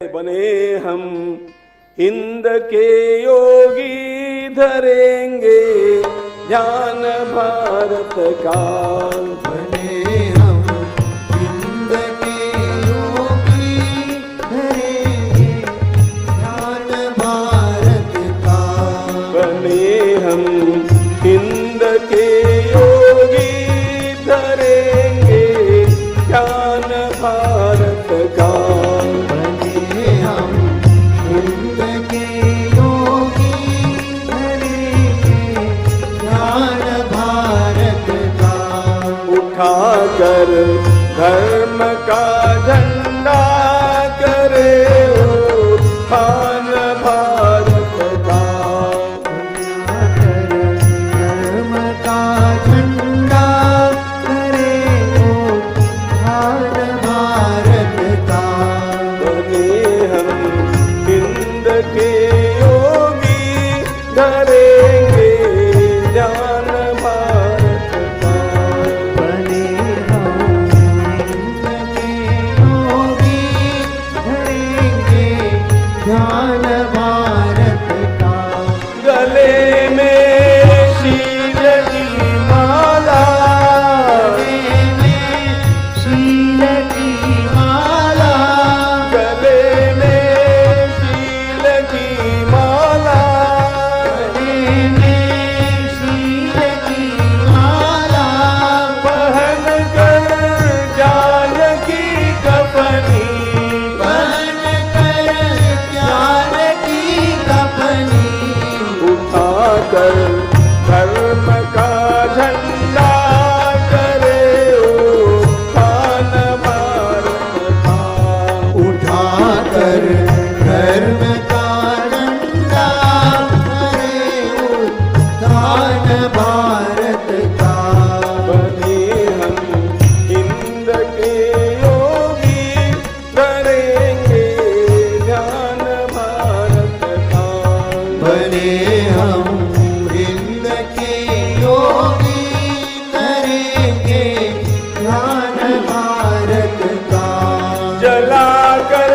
बने हम हिंद के योगी, धरेंगे ध्यान भारत का। बने हम हिंद के योगी, धरेंगे ध्यान भारत का। बने हम हिंद के योगी, धरेंगे ध्यान भारत का। बने हम हिंद के योगी, धरेंगे ध्यान भारत का। उठाकर धर्म का झंडा, करे उत्थान भारत का। धर्म का झंडा, करे उत्थान भारत का। बने हम हिंद के योगी, धरेंगे ध्यान भारत का। बने हम हिंद के योगी, धरेंगे ध्यान भारत का। गले में शील की माला, गले में शील की माला, गले में शील की माला। गले में शील की माला। पहन कर जान की कफनी, पहन कर ज्ञान की कफनी। उठाकर धर्म का झंडा, करे उत्थान भारत का। उठाकर धर्म का झंडा, करे उत्थान भारत का। बने हम हिंद के योगी, धरेंगे ध्यान भारत का। बने हम हिंद के योगी, करेंगे ध्यान भारत का। जलाकर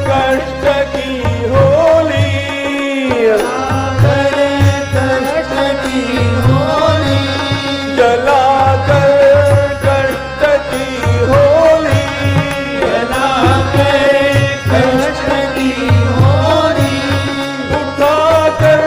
कष्ट की होली, जलाकर कष्ट की होली, जलाकर कष्ट की होली। जलाकर कष्ट की होली। उठाकर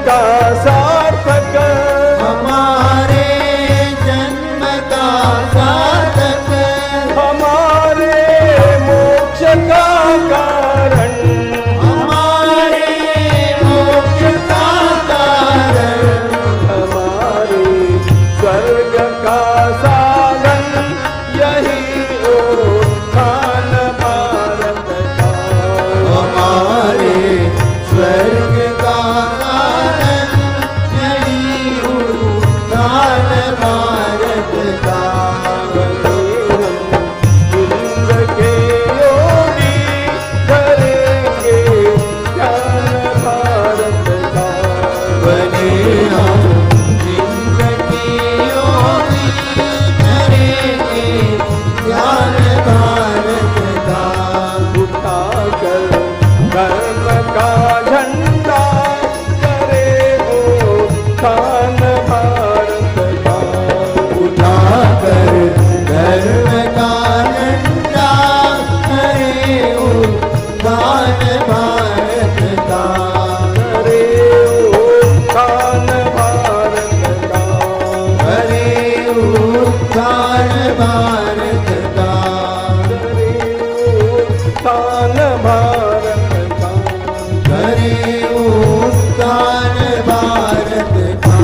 का सार्थक, हमारे जन्म का सार्थक, हमारे मोक्ष का कारण, हमारे मोक्ष का कारण, हमारे स्वर्ग का साधन, यही उत्थान भारत का। हमारे स्वर्ग का कारण, यही उत्थान भारत का। इंद्र के योगी करेंगे ज्ञान भारत का। बने हम इंद्र के योगी, करेंगे ज्ञान भारत का। उठाकर धर्म का झंडा, करे उत्थान भारत का। उठाकर धर्म का झंडा, करे उत्थान भारत का। करे उत्थान भारत का। करे उत्थान भारत का। करे उत्थान भारत का। करे उत्थान भारत का।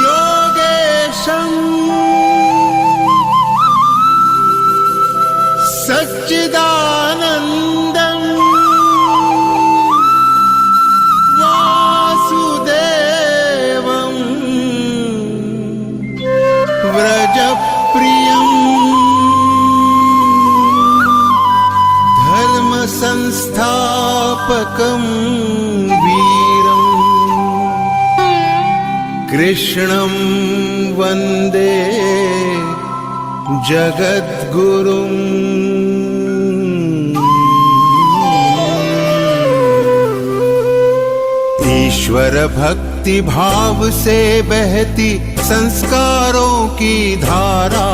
योगेशं सच्चिदानन्दं वासुदेवं व्रजप्रियं धर्मसंस्थापकं वीरम् कृष्णं वन्दे जगद्गुरुम्। ईश्वर भक्ति भाव से बहती संस्कारों की धारा,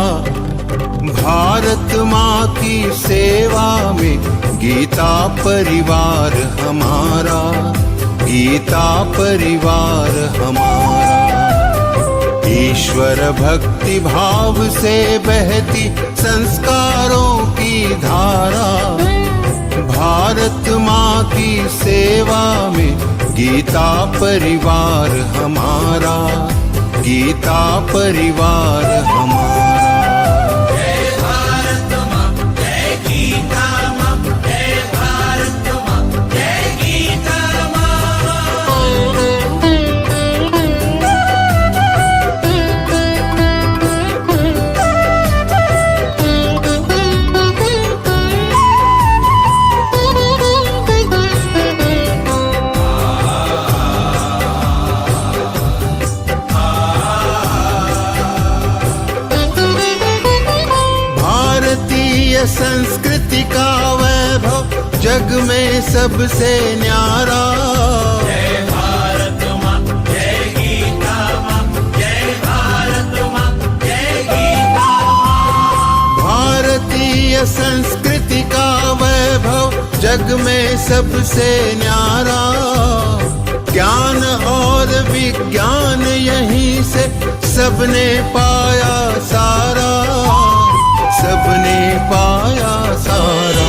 भारत माँ की सेवा में गीता परिवार हमारा, गीता परिवार हमारा। ईश्वर भक्ति भाव से बहती संस्कारों की धारा, भारत माँ की सेवा में गीता परिवार हमारा, गीता परिवार हमारा। संस्कृति का वैभव जग में सबसे न्यारा। जय भारत माँ, जय गीता माँ, जय भारत माँ, जय गीता माँ। भारतीय संस्कृति का वैभव जग में सबसे न्यारा। ज्ञान और विज्ञान यहीं से सबने पाया सारा, सबने पाया सारा।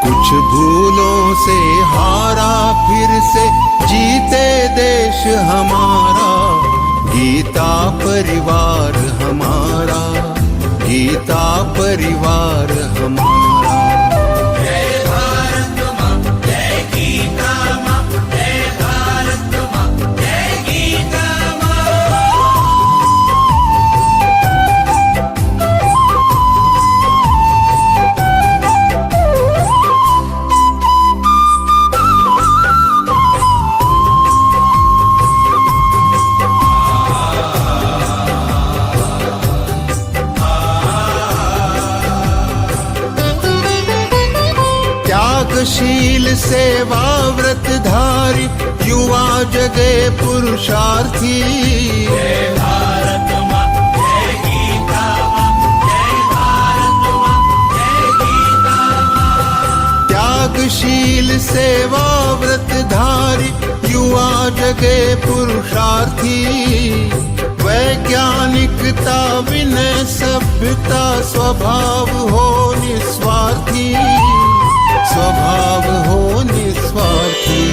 कुछ भूलों से हारा फिर से जीते देश हमारा, गीता परिवार हमारा, गीता परिवार हमारा। जय भारत माँ, जय गीता माँ, जय भारत माँ, जय गीता माँ। त्यागशील सेवा व्रतधारी युवा जगे पुरुषार्थी। जय भारत माँ, जय गीता माँ, जय भारत माँ, जय गीता माँ। त्यागशील सेवा व्रतधारी युवा जगे पुरुषार्थी। वैज्ञानिकता विनय सभ्यता स्वभाव हो निस्वार्थी, स्वभाव हो निस्वार्थी।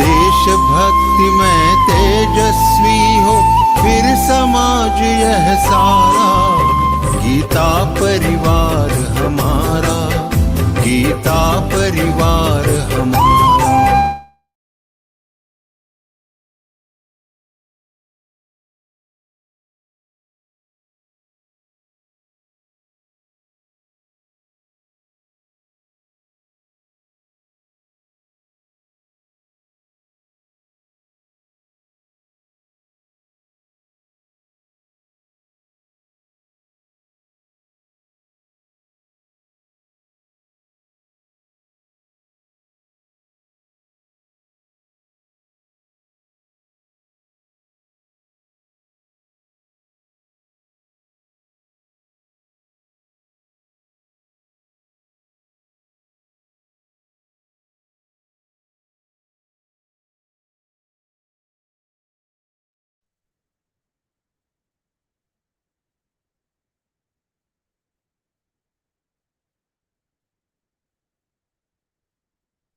देशभक्ति में तेजस्वी हो फिर समाज यह सारा। गीता परिवार हमारा, गीता परिवार हमारा।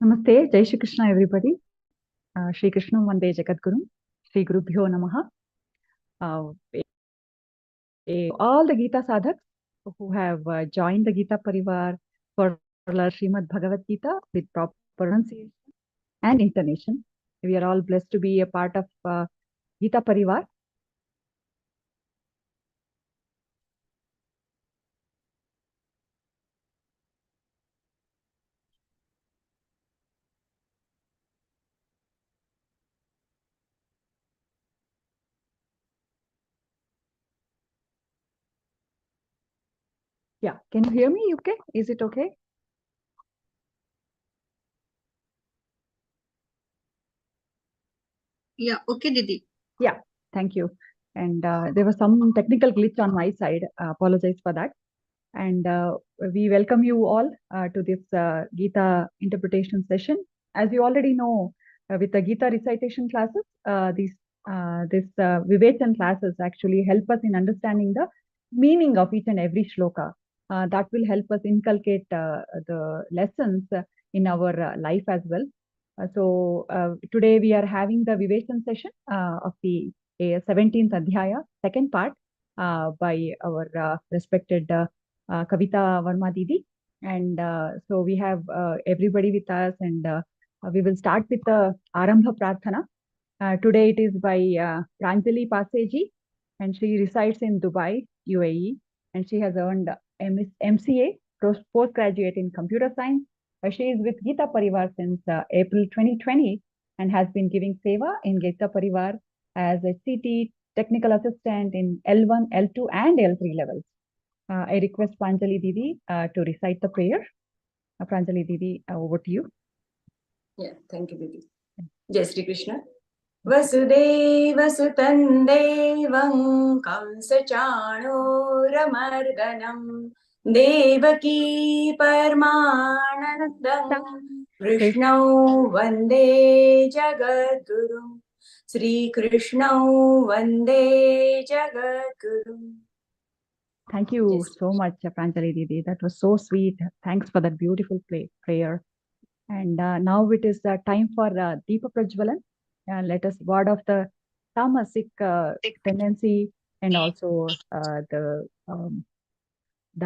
Namaste, Jai Shri Krishna, everybody. Shri Krishna Vande Jagadguru, Shri Gurubhyo Namaha. All the Geeta sadhaks who have joined the Geeta Parivar for our Śrīmad-Bhagavadgītā with proper pronunciation and intonation. We are all blessed to be a part of Geeta Parivar. Yeah, can you hear me? Okay, is it okay? Yeah, okay, Didi. Yeah, thank you. And there was some technical glitch on my side. Apologize for that. And we welcome you all to this Geeta interpretation session. As you already know, with the Geeta recitation classes, this Vivechan classes actually help us in understanding the meaning of each and every shloka. That will help us inculcate the lessons in our life as well. So today we are having the Vivechan session of the 17th Adhyaya, second part, by our respected Kavita Verma Didi. And so we have everybody with us, and we will start with the Arambha Prarthana. Today it is by Pranjali Paseji, and she resides in Dubai, UAE, and she has earned MCA, postgraduate in computer science. She is with Geeta Parivar since April 2020 and has been giving seva in Geeta Parivar as a CT technical assistant in L1, L2 and L3 levels. I request Pranjali Didi to recite the prayer. Pranjali Didi, over to you. Yeah, thank you, Didi. Jai Shri Krishna. Vasudeva Sutan Devam Kamsachanuramardanam Devaki Parmanandam Krishnau Vande Jagadguru Sri Krishnau Vande Jagadguru. Thank you so much, Pranjali Didi. That was so sweet. Thanks for that beautiful prayer. And now it is time for Deepa Prajwalan. Let us ward off the Tamasic tendency and also the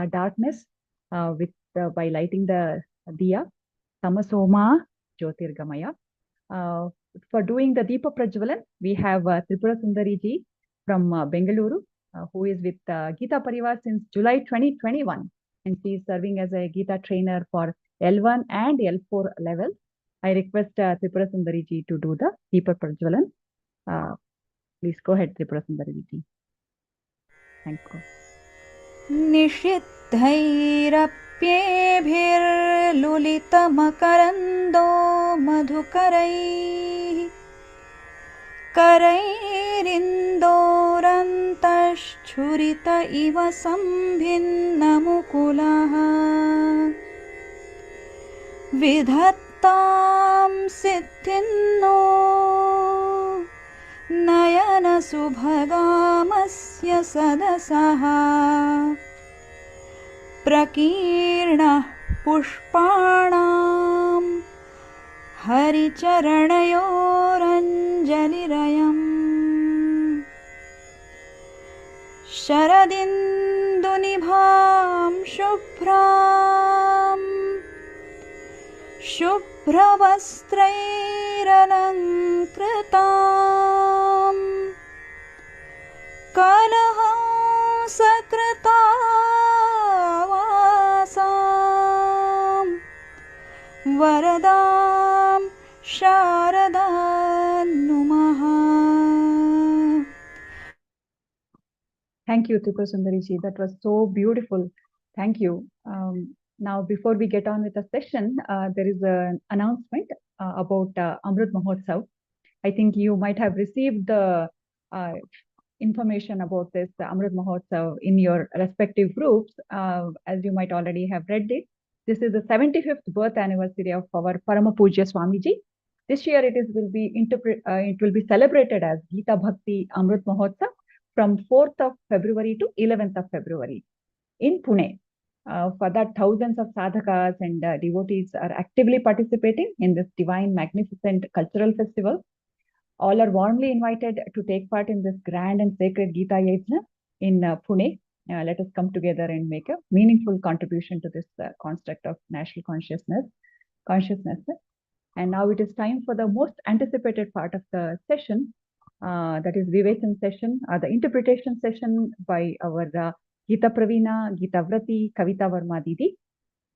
darkness with by lighting the diya. Tamasoma Jyotirgamaya. For doing the Deepa Prajwalan, we have Tripura Sundari ji from Bengaluru, who is with Geeta Parivar since July 2021. And she is serving as a Geeta trainer for L1 and L4 level. I request Tripura Sundari ji to do the Deepa Prajwalan. Please go ahead, Tripura Sundari ji. Thank you. निषिद्धैरप्येभिर्लुलितमकरन्दो मधुकरैः करैरिन्दोरन्तश्छुरित इव सम्भिन्नमुकुलः विधत्तां सिद्धिन्नो नयनसुभगामस्य सदसः प्रकीर्णः पुष्पाणां हरिचरणयोरञ्जलिरयम् शरदिन्दुनिभां शुभ्रवस्त्रैरलङ्कृतां कलहंसकृतावासां वरदां शारदां नुमः. Thank you, Tripura Sundari ji. That was so beautiful. Thank you. Now, before we get on with the session, there is an announcement about Amrit Mahotsav. I think you might have received the information about this Amrit Mahotsav in your respective groups, as you might already have read it. This is the 75th birth anniversary of our Parama Pujya Swamiji. This year it will be celebrated as Geeta Bhakti Amrit Mahotsav from 4th of February to 11th of February in Pune. For that, thousands of sadhakas and devotees are actively participating in this divine, magnificent cultural festival. All are warmly invited to take part in this grand and sacred Geeta Yajna in Pune. Let us come together and make a meaningful contribution to this construct of national consciousness. And now it is time for the most anticipated part of the session, that is Vivechan session, the interpretation session by our Geeta Pravina, Geeta Vrati, Kavita Verma Didi.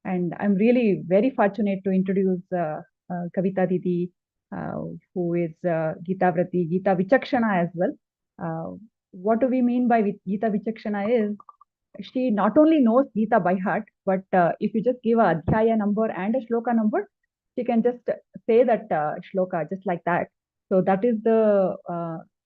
And I'm really very fortunate to introduce Kavita Didi, who is Geeta Vrati, Geeta Vichakshana as well. What do we mean by Geeta Vichakshana is, she not only knows Geeta by heart, but if you just give a Adhyaya number and a Shloka number, she can just say that Shloka just like that. So that is the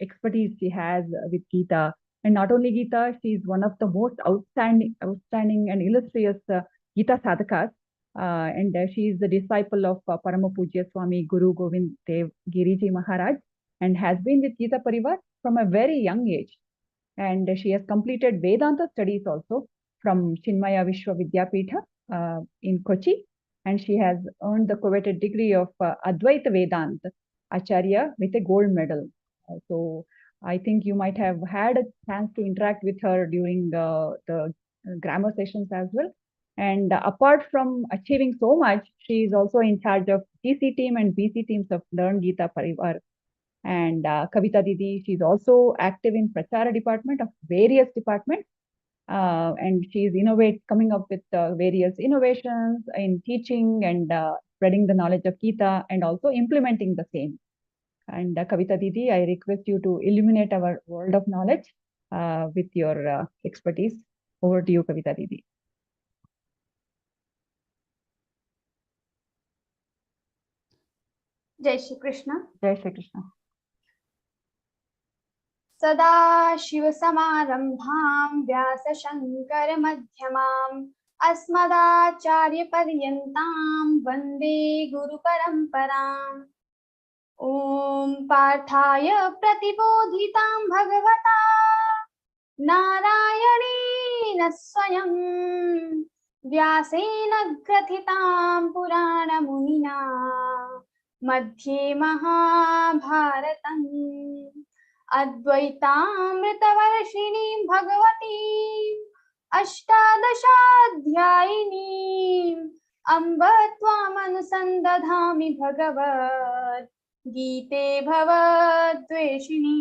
expertise she has with Geeta. And not only Geeta, she is one of the most outstanding and illustrious Geeta sadhakas. And she is the disciple of Parama Pujya Swami Guru Govind Dev Giriji Maharaj, and has been with Geeta Parivar from a very young age. And she has completed Vedanta studies also from Chinmaya Vishwa Vidyapitha in Kochi. And she has earned the coveted degree of Advaita Vedanta Acharya with a gold medal. So I think you might have had a chance to interact with her during the grammar sessions as well. And apart from achieving so much, she is also in charge of TC team and BC teams of Learn Geeta Parivar. And Kavita Didi, she's also active in Prachara department of various departments. And she's coming up with various innovations in teaching and spreading the knowledge of Geeta and also implementing the same. And Kavita Didi, I request you to illuminate our world of knowledge with your expertise. Over to you, Kavita Didi. Jai Shri Krishna. Jai Shri Krishna. Sada Shiva Samarambham Vyasa Shankara Madhyamam Asmadacharya Paryantam Vande Guru Paramparam. Om Parthaya Pratibodhitam Bhagavata Narayanena Swayam Vyasena Grathitam Purana Munina Madhye Mahabharatam Advaitamritavarshini Bhagavati Ashtadashaadhyayini Amba Tvamanusandadhami Bhagavad Geete Bhavadveshini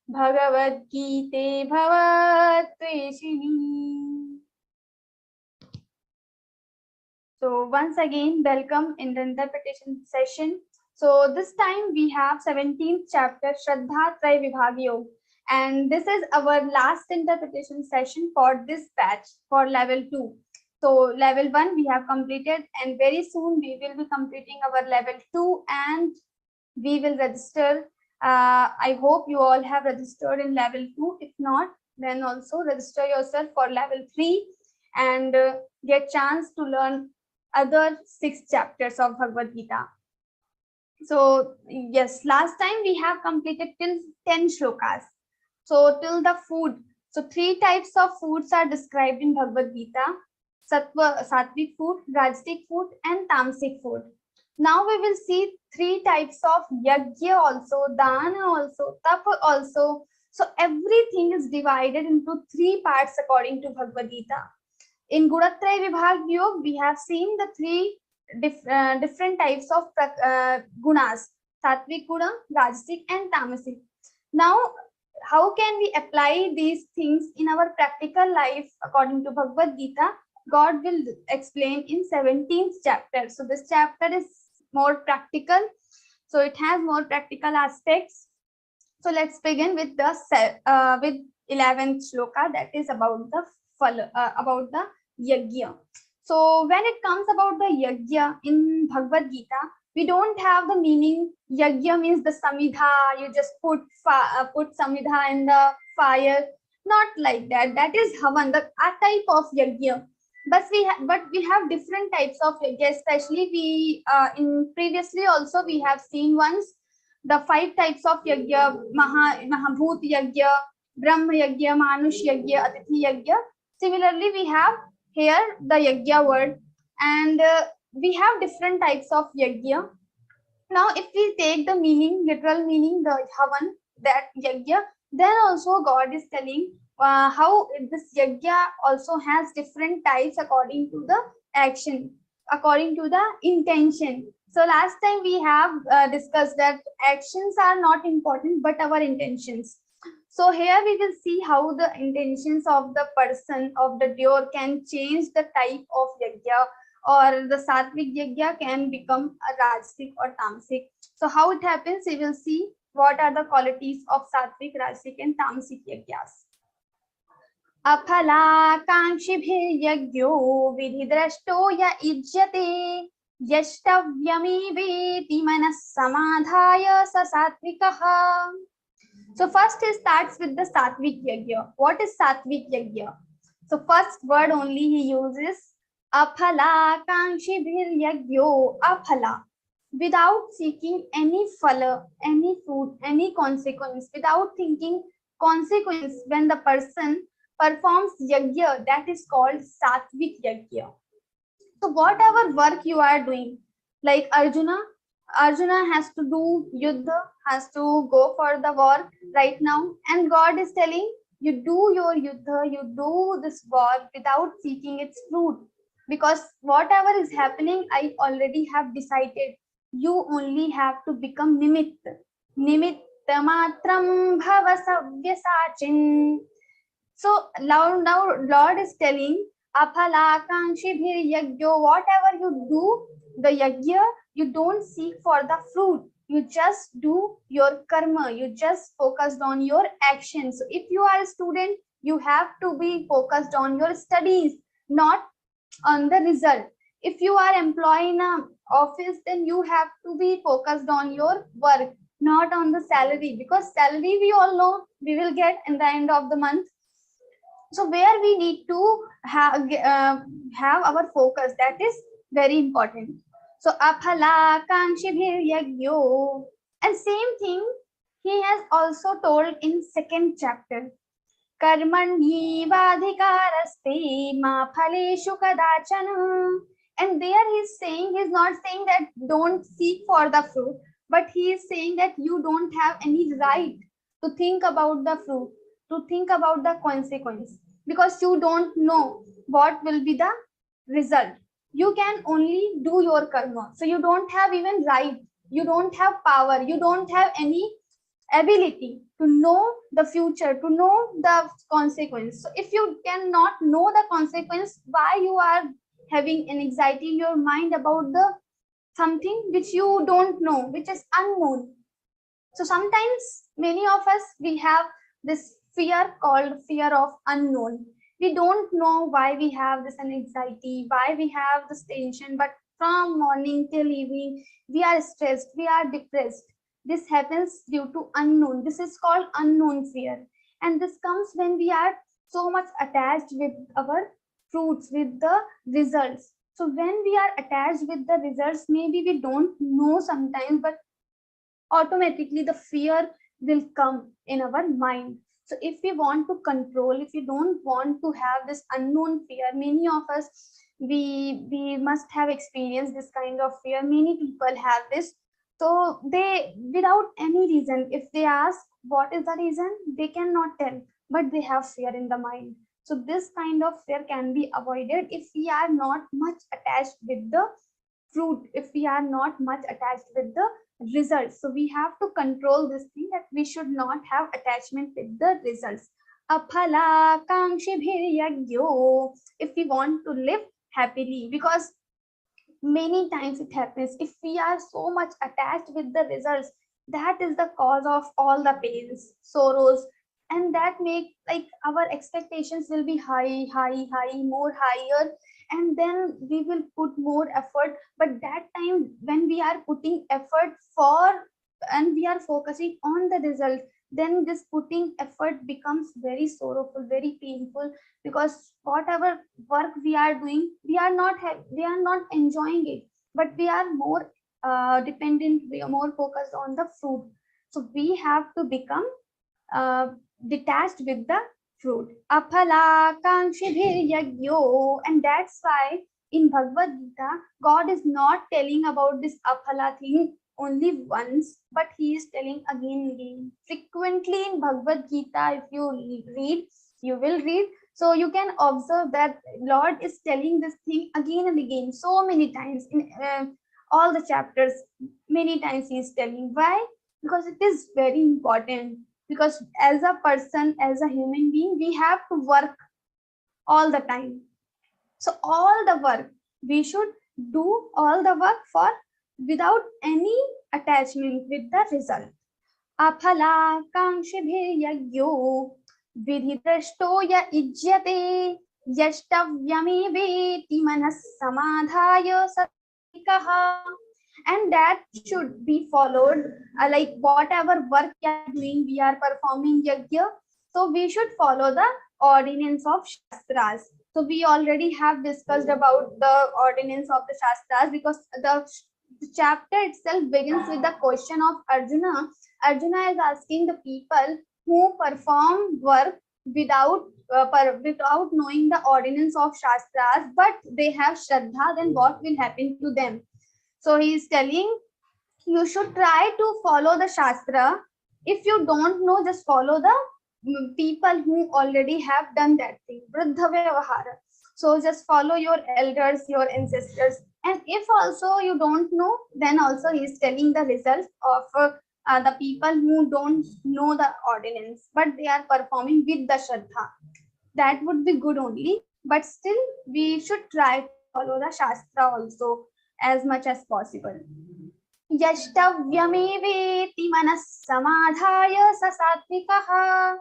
Bhagavad-Geete Bhavadveshini. So once again, welcome in the interpretation session. So this time we have 17th chapter Shraddha Trai Vibhag Yog, And this is our last interpretation session for this batch for level 2. So level 1 we have completed, and very soon we will be completing our level 2 and we will register. I hope you all have registered in level 2. If not, then also register yourself for level 3 and get chance to learn other 6 chapters of Bhagavad Gita. So yes, last time we have completed till 10 shlokas. So till the food. So 3 types of foods are described in Bhagavad Gita: Satvic food, Rajasic food, and Tamasic food. Now we will see 3 types of Yajna also, Dana also, Tapa also. So everything is divided into 3 parts according to Bhagavad Gita. In Gunatraya Vibhag Yog, we have seen the 3 different types of gunas: Satvic guna, Rajasic, and Tamasic. Now, how can we apply these things in our practical life according to Bhagavad Gita? God will explain in 17th chapter. So this chapter is more practical. So it has more practical aspects. So let's begin with the 11th shloka, that is about the Yajna. So when it comes about the Yajna in Bhagavad Gita, we don't have the meaning. Yajna means the samidha. You just put samidha in the fire. Not like that. That is havan, a type of Yajna. But we have different types of Yajna. Especially we in previously also we have seen once the 5 types of Yajna: Mahabhut Yajna, Brahma Yajna, Manush Yajna, Atithi Yajna. Similarly, we have here the Yajna word, and we have different types of Yajna. Now, if we take the meaning, literal meaning, the havan, that Yajna, then also God is telling how this Yajna also has different types according to the action, according to the intention. So last time we have discussed that actions are not important, but our intentions. So here we will see how the intentions of the person, of the doer, can change the type of Yajna, or the Satvic Yajna can become a Rajasic or Tamasic. So how it happens, we will see what are the qualities of Satvic, Rajasic, and Tamasic Yajnas. Aphalakankshibhiryajyo vidhidrashto ya ijyate yashtavyameveti manas samadhaya sa satvikaha. So first he starts with the Satvic Yajna. What is Satvic Yajna? So first word only he uses aphalakankshibhiryajyo, aphala, without seeking any phala, any fruit, any consequence, without thinking consequence. When the person performs Yajna, that is called Satvic Yajna. So whatever work you are doing, like Arjuna has to do Yuddha, has to go for the war right now, and God is telling you do your Yuddha, you do this war without seeking its fruit, because whatever is happening, I already have decided. You only have to become nimitta matram bhava savyasachin. So now Lord is telling aphalakankshibhiryajyo, whatever you do the Yajna, you don't seek for the fruit. You just do your karma. You just focused on your actions. So if you are a student, you have to be focused on your studies, not on the result. If you are employed in an office, then you have to be focused on your work, not on the salary, because salary we all know we will get in the end of the month. So where we need to have our focus, that is very important. So aphalakankshibhiryajyo, and same thing he has also told in 2nd chapter. Karmanyevadhikaraste ma phaleshu kadachana. And there he's not saying that don't seek for the fruit, but he is saying that you don't have any right to think about the fruit, to think about the consequence, because you don't know what will be the result. You can only do your karma. So you don't have even right, you don't have power, you don't have any ability to know the future, to know the consequence. So if you cannot know the consequence, why you are having an anxiety in your mind about the something which you don't know, which is unknown? So sometimes many of us, we have this fear called fear of unknown. We don't know why we have this anxiety, why we have this tension, but from morning till evening, we are stressed, we are depressed. This happens due to unknown. This is called unknown fear. And this comes when we are so much attached with our fruits, with the results. So when we are attached with the results, maybe we don't know sometimes, but automatically the fear will come in our mind. So if we want to control, if we don't want to have this unknown fear, many of us, we must have experienced this kind of fear. Many people have this. So they, without any reason, if they ask what is the reason, they cannot tell, but they have fear in the mind. So this kind of fear can be avoided if we are not much attached with the fruit, if we are not much attached with the results. So we have to control this thing, that we should not have attachment with the results. Aphala kankshibhir yagyo. If we want to live happily, because many times it happens, if we are so much attached with the results, that is the cause of all the pains, sorrows, and that make like our expectations will be high, more higher, and then we will put more effort. But that time when we are putting effort for, and we are focusing on the result, then this putting effort becomes very sorrowful, very painful, because whatever work we are doing, we are not enjoying it, but we are more dependent, we are more focused on the fruit. So we have to become detached with the fruit. Aphala kankshibhir yagyo. And that's why in Bhagavad Gita, God is not telling about this aphala thing only once, but he is telling again and again. Frequently in Bhagavad Gita, if you read, you will read. So you can observe that Lord is telling this thing again and again, so many times in all the chapters. Many times he is telling. Why? Because it is very important. Because as a person, as a human being, we have to work all the time. So all the work, we should do all the work for without any attachment with the result. Aphala kankshibhir yagyo vidhidrashto ya ijyate yashtavyameveti manas samadhaya satikaha. And that should be followed, like whatever work we are doing, we are performing yajna, so we should follow the ordinance of shastras. So we already have discussed about the ordinance of the shastras, because the chapter itself begins with the question of Arjuna. Arjuna is asking the people who perform work without knowing the ordinance of shastras, but they have shraddha, then what will happen to them? So he is telling, you should try to follow the shastra. If you don't know, just follow the people who already have done that thing. Vriddha vyavahara. So just follow your elders, your ancestors. And if also you don't know, then also he is telling the results of the people who don't know the ordinance, but they are performing with the shraddha. That would be good only. But still, we should try to follow the shastra also as much as possible. Yashtavyameveti manas samadhaya sasatvikaha.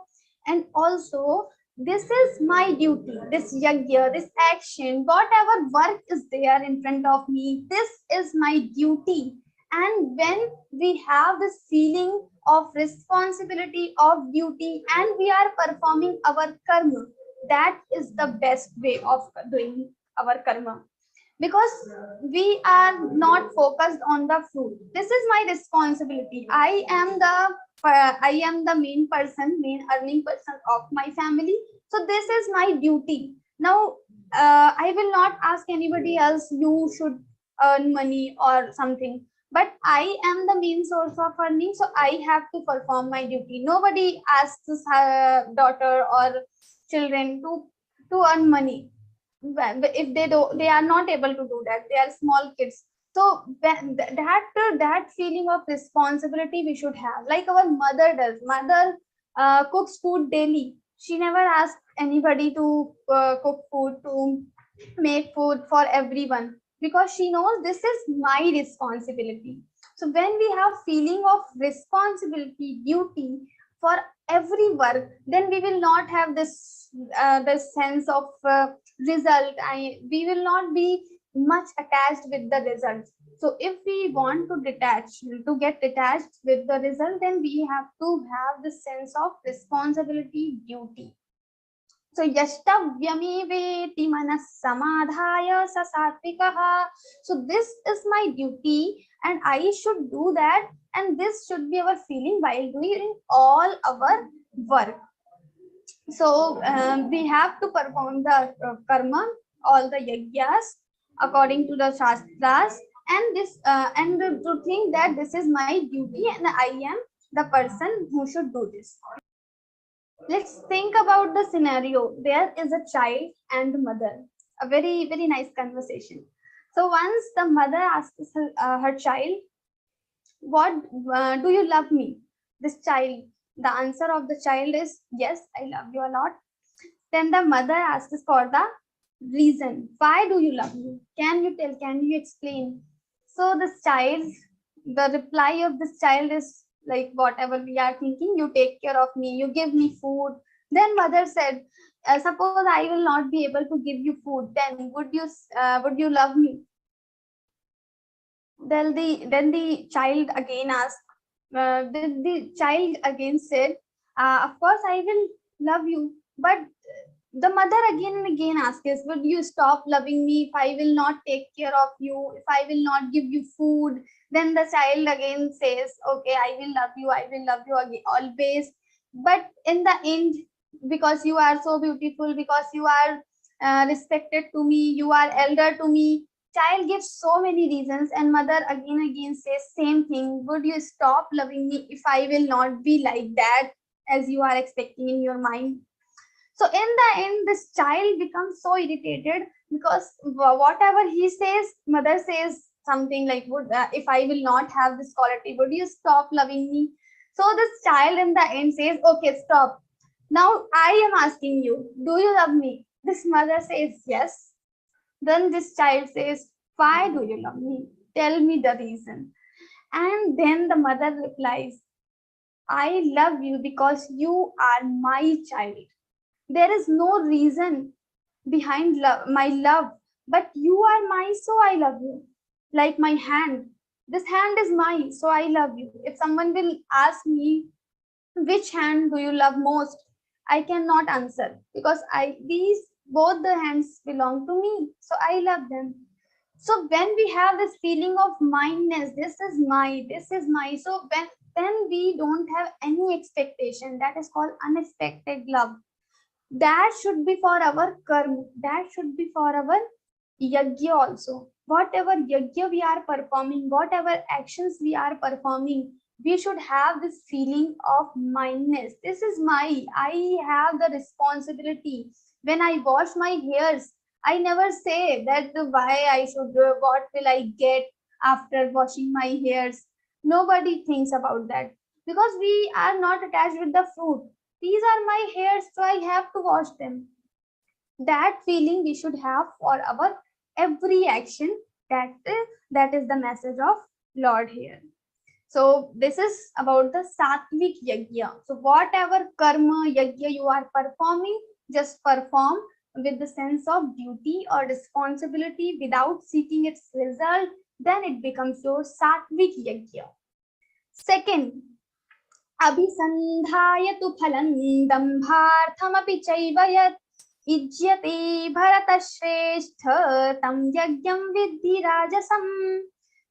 And also, this is my duty, this yajna, this action, whatever work is there in front of me, this is my duty. And when we have this feeling of responsibility, of duty, and we are performing our karma, that is the best way of doing our karma. Because we are not focused on the fruit. This is my responsibility. I am the main person, main earning person of my family. So this is my duty. Now, I will not ask anybody else, you should earn money or something. But I am the main source of earning, so I have to perform my duty. Nobody asks daughter or children to earn money. If they are not able to do that, they are small kids. So that feeling of responsibility we should have, like our mother does. Mother cooks food daily. She never asks anybody to cook food, to make food for everyone, because she knows this is my responsibility. So when we have feeling of responsibility, duty, for every work, then we will not have this this sense of result. We will not be much attached with the result. So if we want to get detached with the result, then we have to have the sense of responsibility, duty. So yashtavyameveti manas samadhaya sa satvikaha. So this is my duty and I should do that, and this should be our feeling while doing all our work. So we have to perform the karma, all the yajnas according to the shastras, and this and to think that this is my duty and I am the person who should do this. Let's think about the scenario. There is a child and mother, a very nice conversation. So once the mother asks her child, what do you love me? This child, the answer of the child is yes, I love you a lot. Then the mother asks for the reason. Why do you love me? Can you tell? Can you explain? So the reply of this child is like, whatever we are thinking, you take care of me, you give me food. Then mother said, suppose I will not be able to give you food, then would you love me? Then the child again asked, the child again said, of course I will love you. But the mother again and again asks, would you stop loving me if I will not take care of you, if I will not give you food? Then the child again says, okay, I will love you again, always. But in the end, because you are so beautiful, because you are respected to me, you are elder to me, child gives so many reasons, and mother again says same thing. Would you stop loving me if I will not be like that as you are expecting in your mind? So in the end, this child becomes so irritated because whatever he says, mother says something like, if I will not have this quality, would you stop loving me? So this child in the end says, okay, stop. Now I am asking you, do you love me? This mother says yes. Then this child says, why do you love me? Tell me the reason. And then the mother replies, I love you because you are my child. There is no reason behind my love, but you are mine, so I love you. Like my hand. This hand is mine, so I love you. If someone will ask me, which hand do you love most? I cannot answer because both the hands belong to me, so I love them. So when we have this feeling of mindness, this is my. So when we don't have any expectation, that is called unexpected love. That should be for our karma. That should be for our yajna also. Whatever yajna we are performing, whatever actions we are performing, we should have this feeling of mindness. This is I have the responsibility. When I wash my hairs, I never say that why I should, what will I get after washing my hairs. Nobody thinks about that because we are not attached with the fruit. These are my hairs, so I have to wash them. That feeling we should have for our every action. That is the message of Lord here. So this is about the Satvic Yajna. So whatever karma yajna you are performing, just perform with the sense of duty or responsibility without seeking its result. Then it becomes your Satvic Yajna. Second, अभिसन्धाय तु फलं दम्भार्थमपि चैव यत् इज्यते भरतश्रेष्ठ तं यज्ञं विद्धि राजसम्.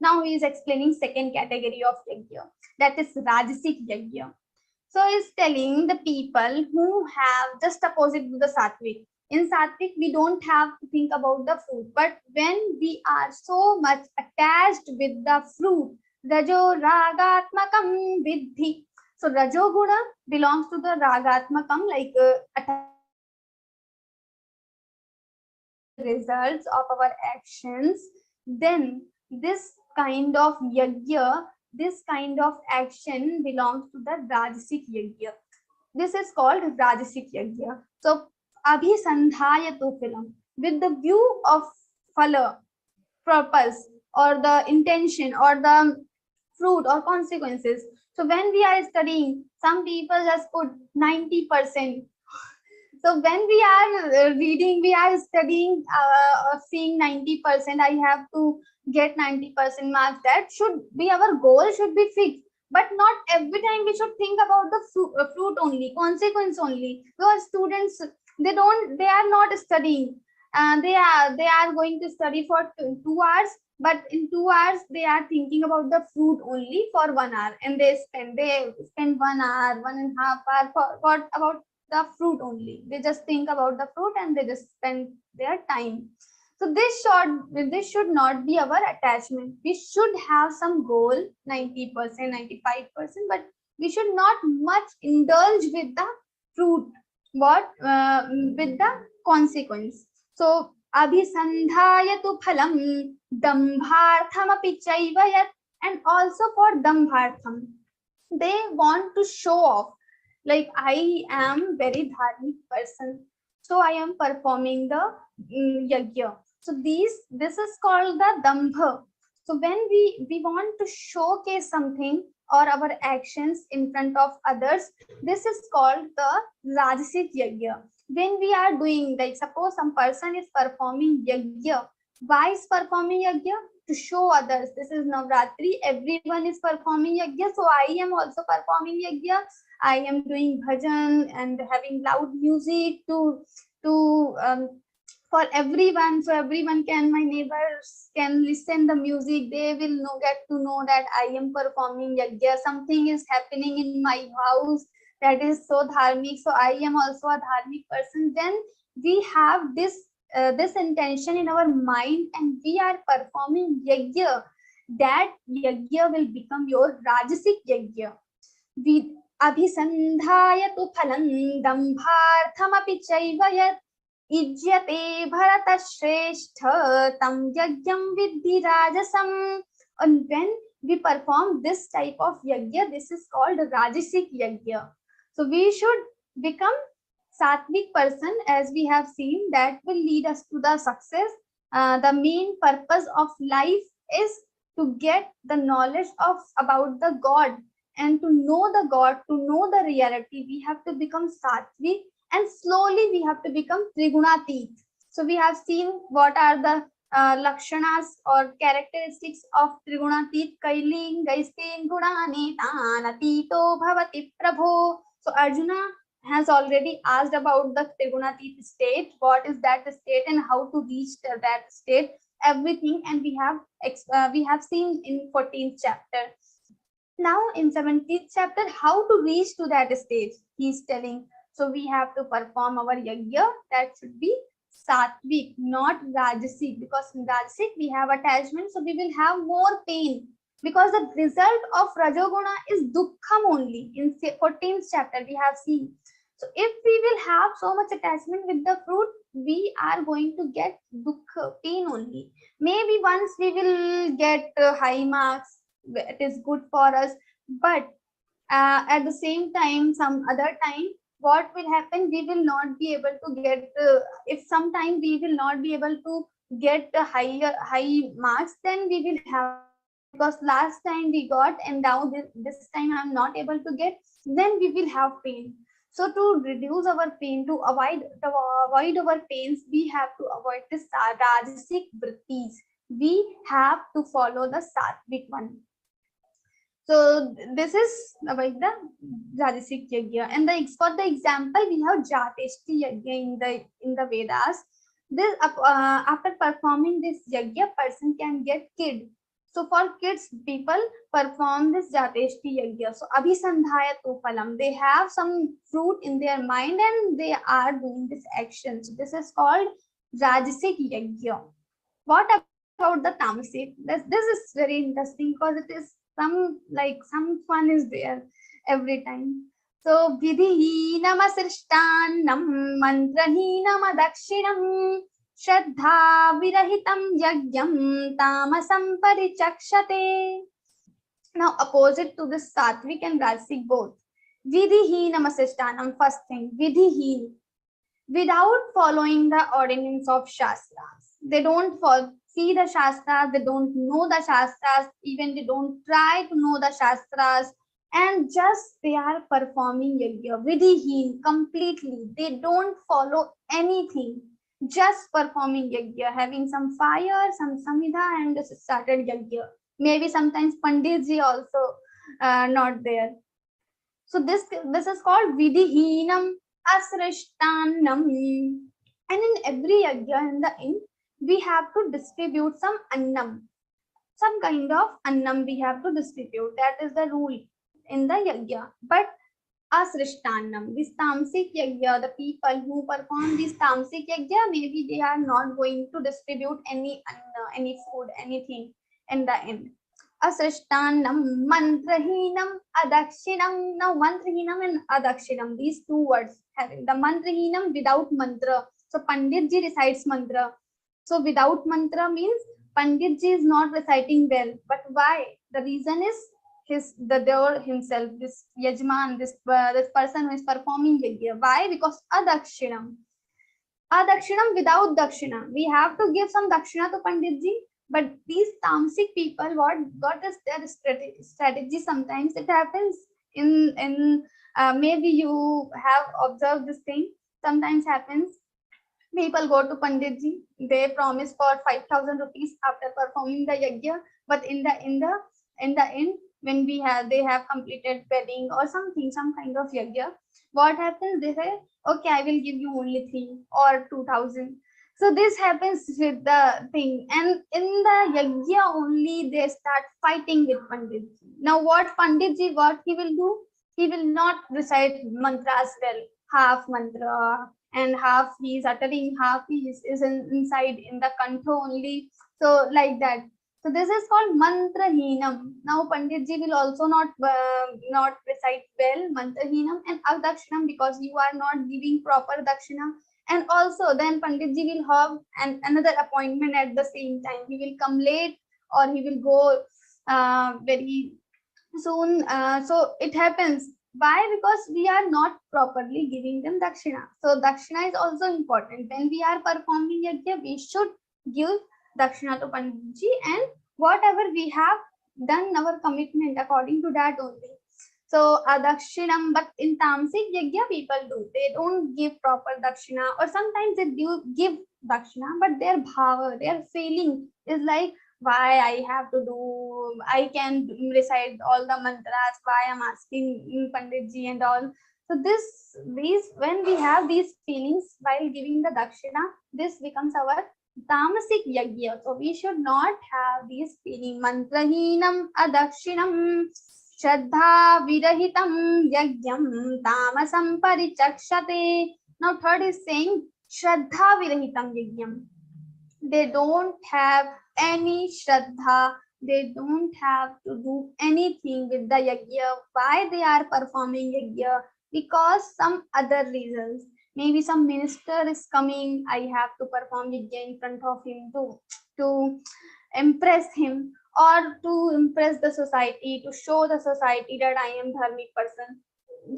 Now he is explaining second category of yajna, that is Rajasic yajna. So he is telling the people who have just opposite to the Satvic. In Satvic, we don't have to think about the fruit, but when we are so much attached with the fruit, Rajo Ragatmakam Viddhi. So Rajoguna belongs to the Ragatmakam, like results of our actions. Then this kind of yajna, this kind of action belongs to the Rajasic yajna. This is called Rajasic yajna. So abhisandhaya tu phalam, with the view of phala, purpose, or the intention, or the fruit or consequences. So when we are studying, some people just put 90%. So when we are reading, we are studying, seeing 90%, I have to get 90% marks. That should be our goal, should be fixed. But not every time we should think about the fruit only, consequence only. Because students, they are not studying. They are going to study for 2 hours, but in 2 hours they are thinking about the fruit only for 1 hour, and they spend 1 hour, 1.5 hour for about the fruit only. They just think about the fruit and they just spend their time. So this should not be our attachment. We should have some goal, 90%, 95%, but we should not much indulge with the fruit, with the consequence. So abhisandhayatu phalam dambharthamapi chaiva yat, and also for dambhartham, they want to show off, like I am very dharmic person, so I am performing the yajna. So this is called the dambha. So when we want to showcase something or our actions in front of others, this is called the Rajasic yajna. When we are doing, like suppose some person is performing yajna, why is performing yajna? To show others, this is Navratri, everyone is performing yajna, so I am also performing yajna. I am doing bhajan and having loud music for everyone, so everyone can, my neighbors can listen the music. They will get to know that I am performing yajna. Something is happening in my house that is so dharmic, so I am also a dharmic person. Then we have this intention in our mind and we are performing yajna. That yajna will become your Rajasic yajna. We abhisandhayatu phalam dambharthamapi chaiva yat ijyate bharata shrestha tam yajnam vidhi rajasam. And when we perform this type of yajna, this is called Rajasic yajna. So we should become Satvic person, as we have seen, that will lead us to the success. The main purpose of life is to get the knowledge about the God, and to know the God, to know the reality. We have to become Satvic, and slowly we have to become Trigunatit. So we have seen what are the lakshanas or characteristics of Trigunatit. Kailing gaistin gunane tanatito bhavati prabho. So Arjuna has already asked about the Trigunatit state, what is that state and how to reach that state, everything, and we have seen in 14th chapter. Now in 17th chapter, how to reach to that stage, he is telling. So we have to perform our yajna, that should be Satvic, not Rajasic, because in Rajasic we have attachment, so we will have more pain, because the result of Rajoguna is dukkham only. In 14th chapter we have seen. So if we will have so much attachment with the fruit, we are going to get dukkha, pain only. Maybe once we will get high marks, it is good for us, but at the same time, some other time, what will happen? We will not be able to get, if sometime we will not be able to get high marks, then we will have, because last time we got and now this time I am not able to get, then we will have pain. So to reduce our pain, to avoid our pains, we have to avoid the Rajasic vrittis. We have to follow the Satvic one. So this is about the Rajasic yajna. And for the example, we have Jateshti yajna in the Vedas. This after performing this yajna, person can get kid. So for kids, people perform this Jateshti yajna. So abhisandhayatu phalam, they have some fruit in their mind and they are doing this action. So this is called Rajasic yajna. What about the Tamasic? This is very interesting because it is some fun is there every time. So vidhihinam asrishtanam mantrahinam adakshinam Shraddha virahitam yajnam tamasam parichakshate. Now opposite to this Satvic and Rajasic both. Vidhihinam asrishtanam, first thing, vidhihin, without following the ordinance of Shastras. They don't see the Shastras, they don't know the Shastras, even they don't try to know the Shastras. and just they are performing yajna vidhihin completely. They don't follow anything, just performing yajna, having some fire, some samhita, and just started yajna. Maybe sometimes Panditji also not there. So this is called vidhihinam asrishtanam. And in every yajna, in the end, we have to distribute some annam, some kind of annam we have to distribute. That is the rule in the yajna. But asrishtanam, this tamasic yajna, the people who perform this tamasic yajna, maybe they are not going to distribute any anna, any food, anything in the end. Asrishtanam, mantrahinam, adakshinam. Now mantrahinam and adakshinam, these two words, having the mantrahinam without mantra. So Panditji recites mantra. So without mantra means Panditji is not reciting well. But why? The reason is the devil himself, this yajman, this person who is performing yajna. Why? Because adakshinam. Adakshinam without dakshina. We have to give some dakshina to Panditji. But these tamasic people, what is their strategy? Sometimes it happens in maybe you have observed this thing. Sometimes happens. People go to Panditji, they promise for 5,000 rupees after performing the yajna, but in the end, when they have completed wedding or something, some kind of yajna, what happens? They say, okay, I will give you only 3 or 2,000. So this happens with the thing, and in the yajna only they start fighting with Panditji. Now what Panditji, what he will do? He will not recite mantras well, half mantra, and half he is uttering, half he is inside in the kantha only. So like that. So this is called mantrahinam. Now Panditji will also not recite well mantrahinam and adakshinam, because you are not giving proper dakshina. And also then Panditji will have another appointment at the same time. He will come late or he will go very soon. So it happens. Why? Because we are not properly giving them dakshina. So dakshina is also important. When we are performing yajna, we should give dakshina to Panditji, and whatever we have done our commitment according to that only. So dakshinam, but in tamasic yajna people do. They don't give proper dakshina, or sometimes they do give dakshina, but their bhava, their feeling is like, why I have to do, I can recite all the mantras, why I'm asking Panditji and all. So these when we have these feelings while giving the dakshina, this becomes our tamasic yajna. So we should not have these feeling. Mantrahinam adakshinam shraddha virahitam yajnam tamasam parichakshate. Now third is saying shraddha virahitam yajnam. They don't have any shraddha, they don't have to do anything with the yajna. Why they are performing yajna? Because some other reasons. Maybe some minister is coming, I have to perform yajna in front of him to impress him, or to impress the society, to show the society that I am dharmic person.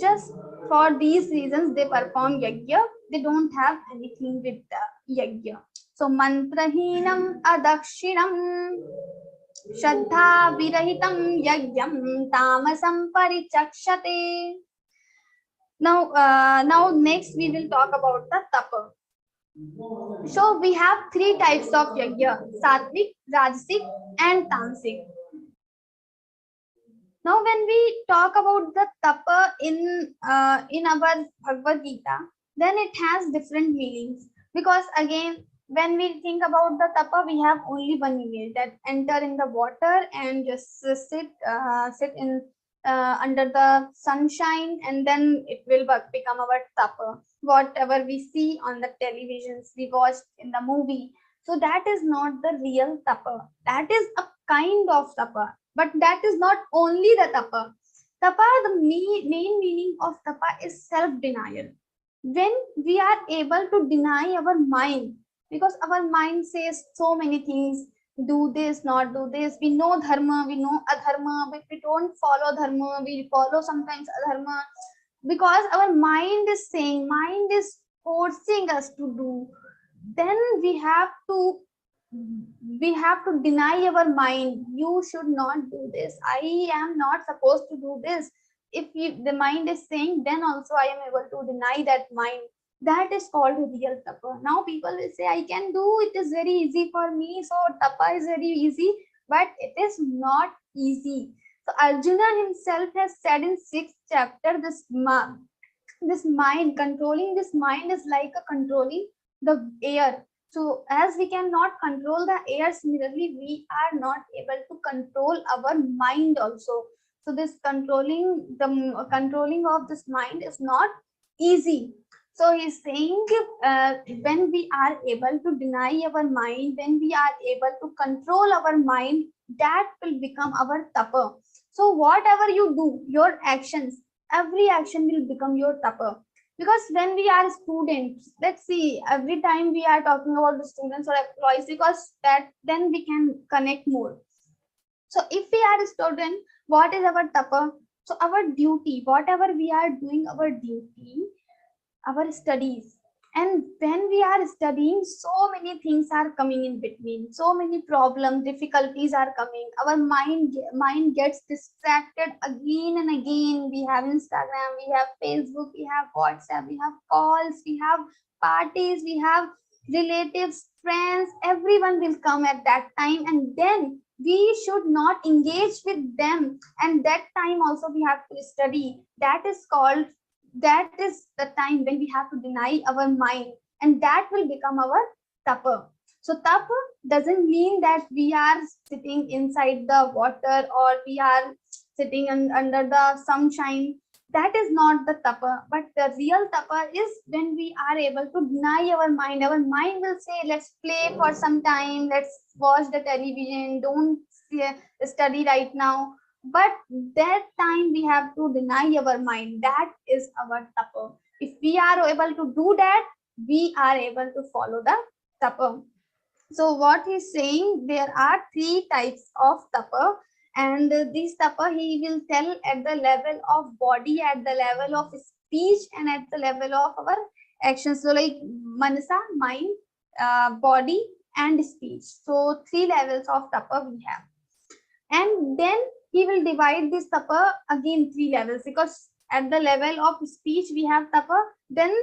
Just for these reasons they perform yajna. They don't have anything with the yajna. So mantrahinam adakshinam shraddha virahitam yajnam tamasam parichakshate. Now next we will talk about the tapa. So we have 3 types of yajna: Satvic, Rajasic and Tamasic. Now when we talk about the tapa in our Bhagavad Gita, then it has different meanings, because again when we think about the tapa, we have only one image, that enter in the water and just sit in under the sunshine, and then it will become our tapa. Whatever we see on the televisions, we watched in the movie, so that is not the real tapa. That is a kind of tapa, but that is not only the tapa. Tapa, the main meaning of tapa is self-denial. When we are able to deny our mind, because our mind says so many things, do this, not do this. We know dharma, we know adharma, but we don't follow dharma, we follow sometimes adharma, because our mind is saying, mind is forcing us to do. Then we have to we have to deny our mind. You should not do this. I am not supposed to do this. If the mind is saying, then also I am able to deny that mind. That is called real tapa. Now people will say, I can do it, is very easy for me. So tapa is very easy, but it is not easy. So Arjuna himself has said in 6th chapter, this mind, controlling this mind is like a controlling the air. So as we cannot control the air, similarly we are not able to control our mind also. So this controlling of this mind is not easy. So he's saying, when we are able to deny our mind, when we are able to control our mind, that will become our tapa. So whatever you do, your actions, every action will become your tapa. Because when we are students, let's see, every time we are talking about the students or employees, because that then we can connect more. So if we are a student, what is our tapa? So our duty, whatever we are doing, our duty, our studies. And when we are studying, so many things are coming in between, so many problems, difficulties are coming. Our mind gets distracted again and again. We have Instagram, we have Facebook, we have WhatsApp, we have calls, we have parties, we have relatives, friends. Everyone will come at that time, and then we should not engage with them. And that time also we have to study. That is the time when we have to deny our mind, and that will become our tapa. So tapa doesn't mean that we are sitting inside the water or we are sitting under the sunshine. That is not the tapa. But the real tapa is when we are able to deny our mind. Our mind will say, let's play for some time, let's watch the television, don't study right now. But that time we have to deny our mind. That is our tapa. If we are able to do that, we are able to follow the tapa. So what he's saying, there are 3 types of tapa, and this tapa he will tell at the level of body, at the level of speech, and at the level of our actions. So like manasa, mind, body, and speech. So 3 levels of tapa we have. And then he will divide this tapa again 3 levels, because at the level of speech we have tapa. Then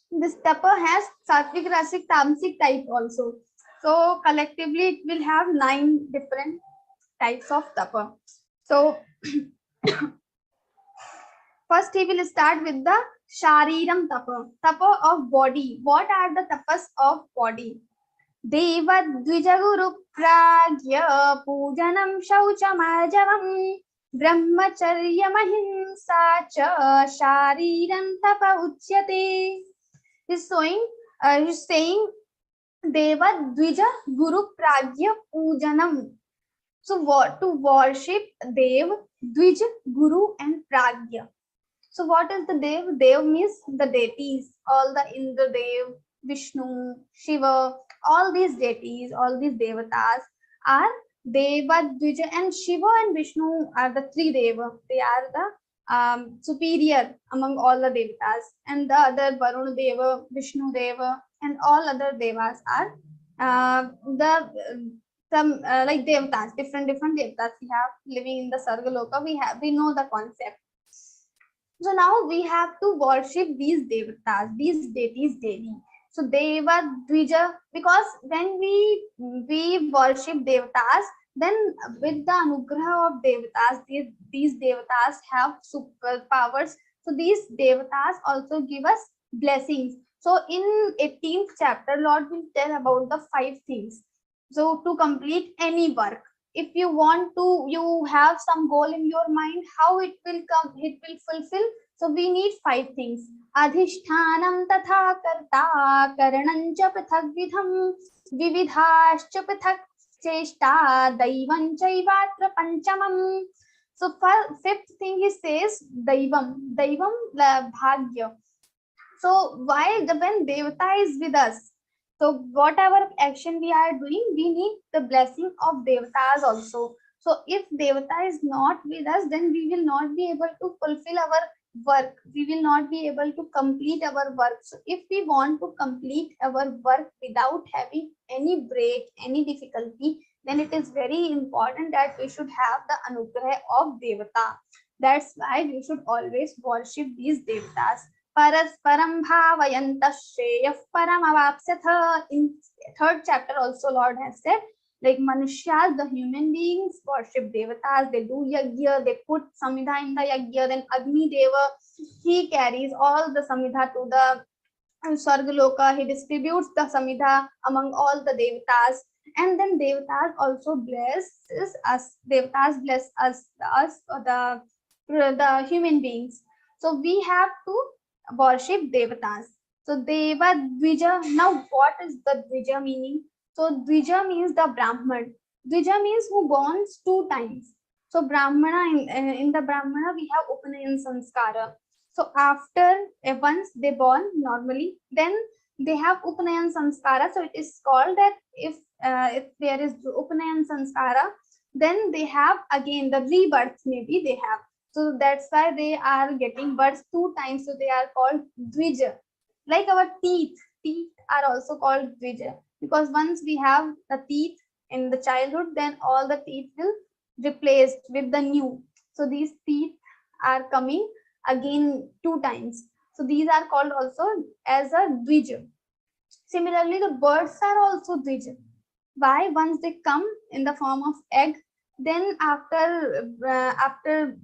this tapa has Satvic, Rajasic, Tamasic type also. So collectively it will have 9 different types of tapa. So first he will start with the Shariram tapa, tapa of body. What are the tapas of body? देवद्विजगुरुप्राज्ञ पूजनं शौचमार्जवं ब्रह्मचर्यमहिंसा च शारीरं तप उच्यते. He's saying Devadvija Guru Pragya Pujanam. So what to worship Dev, Dvij, Guru, and Pragya. So what is the Dev? Dev means the deities, all the Indra Dev, Vishnu, Shiva, all these deities, all these devatas are Deva, Dvija, and Shiva and Vishnu are the 3 Deva. They are the superior among all the devatas, and the other Varuna Deva, Vishnu Deva, and all other devas are like devatas, different devatas we have living in the Sargaloka. We know the concept. So now we have to worship these devatas, these deities daily. So Deva Dvija, because when we worship devatas, then with the anugraha of devatas, these devatas have superpowers. So these devatas also give us blessings. So in 18th chapter, Lord will tell about the 5 things. So to complete any work, if you want to, you have some goal in your mind, how it will come, it will fulfill. So we need 5 things. Adhishthanam tatha karta karanam cha prithak vidham vividhascha prithak cheshta daivam chaivatra panchamam. So 5th thing he says daivam bhagya. So why when devata is with us, so whatever action we are doing, we need the blessing of devatas also. So if devata is not with us, then we will not be able to fulfill our work, we will not be able to complete our work. So if we want to complete our work without having any break, any difficulty, then it is very important that we should have the anugrah of Devata. That's why we should always worship these Devatas. Parasparam bhavayanta shreyah param avapsyatha. In third chapter also Lord has said, like Manushya, the human beings worship Devatas, they do Yajna, they put Samidha in the Yajna, then Agni Deva, he carries all the Samidha to the Sargaloka, he distributes the Samidha among all the Devatas, and then Devatas also blesses us, Devatas bless us, the human beings. So we have to worship Devatas. So Deva Dvija, now what is the Dvija meaning? So Dvija means the Brahman. Dvija means who borns 2 times. So Brahmana, in the Brahmana we have Upanayan Sanskara. So after once they born normally, then they have Upanayan Sanskara. So it is called that if there is Upanayan Sanskara, then they have again the rebirth, maybe they have. So that's why they are getting birth 2 times. So they are called Dvija. Like our teeth are also called Dvija. Because once we have the teeth in the childhood, then all the teeth will replaced with the new. So these teeth are coming again 2 times. So these are called also as a Dvija. Similarly, the birds are also Dvija. Why? Once they come in the form of egg, then after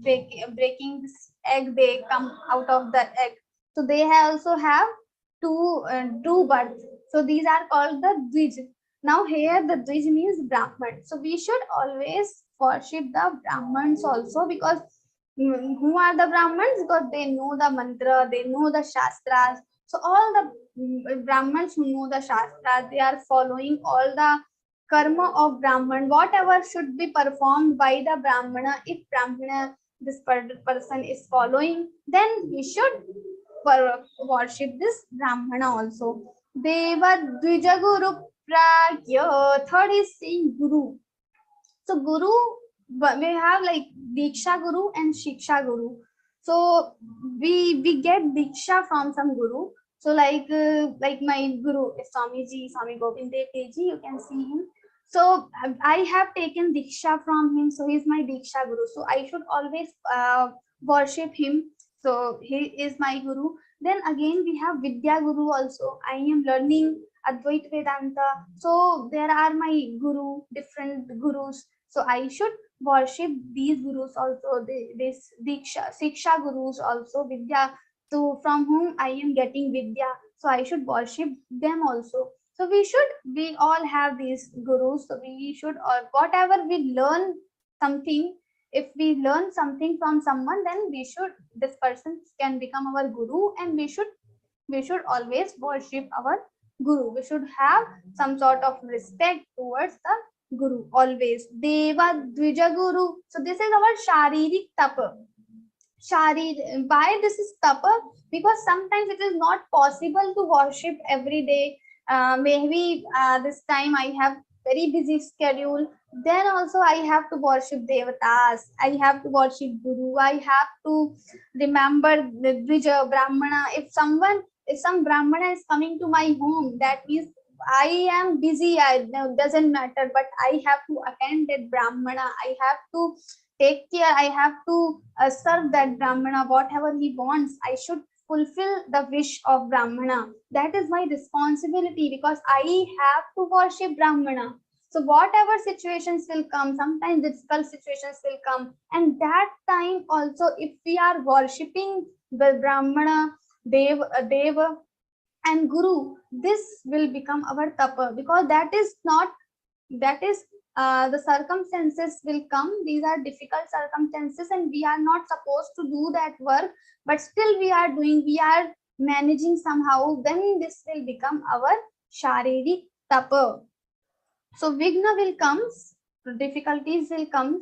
breaking this egg, they come out of the egg. So they also have two births. So these are called the Dvij. Now here the Dvij means Brahman. So we should always worship the Brahmans also, because who are the Brahmans? Because they know the mantra, they know the Shastras. So all the Brahmans who know the Shastras, they are following all the karma of Brahman, whatever should be performed by the Brahmana. If Brahmana, this person is following, then we should worship this Brahmana also. Deva Dvija Guru Pragya. Third is saying Guru. So Guru, we have like Diksha Guru and Shiksha Guru. So we get Diksha from some Guru. So like my Guru is Swamiji, Swami Govind Dev Ji, you can see him. So I have taken Diksha from him. So he is my Diksha Guru. So I should always worship him. So he is my Guru. Then again we have Vidya Guru also. I am learning Advaita Vedanta. So there are my Guru, different Gurus. So I should worship these Gurus also. This Diksha, Siksha Gurus also, Vidya. So from whom I am getting Vidya. So I should worship them also. So we all have these Gurus. So we should, or whatever we learn something, if we learn something from someone, then this person can become our Guru, and we should always worship our Guru. We should have some sort of respect towards the Guru always. Deva Dvija Guru. So this is our Sharirik Tapa. Why this is Tapa? Because sometimes it is not possible to worship every day. Maybe this time I have very busy schedule. Then also I have to worship Devatas. I have to worship Guru. I have to remember the Dvija Brahmana. If some Brahmana is coming to my home, that means I am busy. Doesn't matter, but I have to attend that Brahmana. I have to take care. I have to serve that Brahmana. Whatever he wants, I should fulfill the wish of Brahmana. That is my responsibility, because I have to worship Brahmana. So whatever situations will come, sometimes difficult situations will come, and that time also, if we are worshipping the Brahmana, Deva and Guru, this will become our Tapa, because the circumstances will come. These are difficult circumstances, and we are not supposed to do that work, but still we are doing, we are managing somehow. Then this will become our Sharirik Tapa. So Vigna will come, difficulties will come,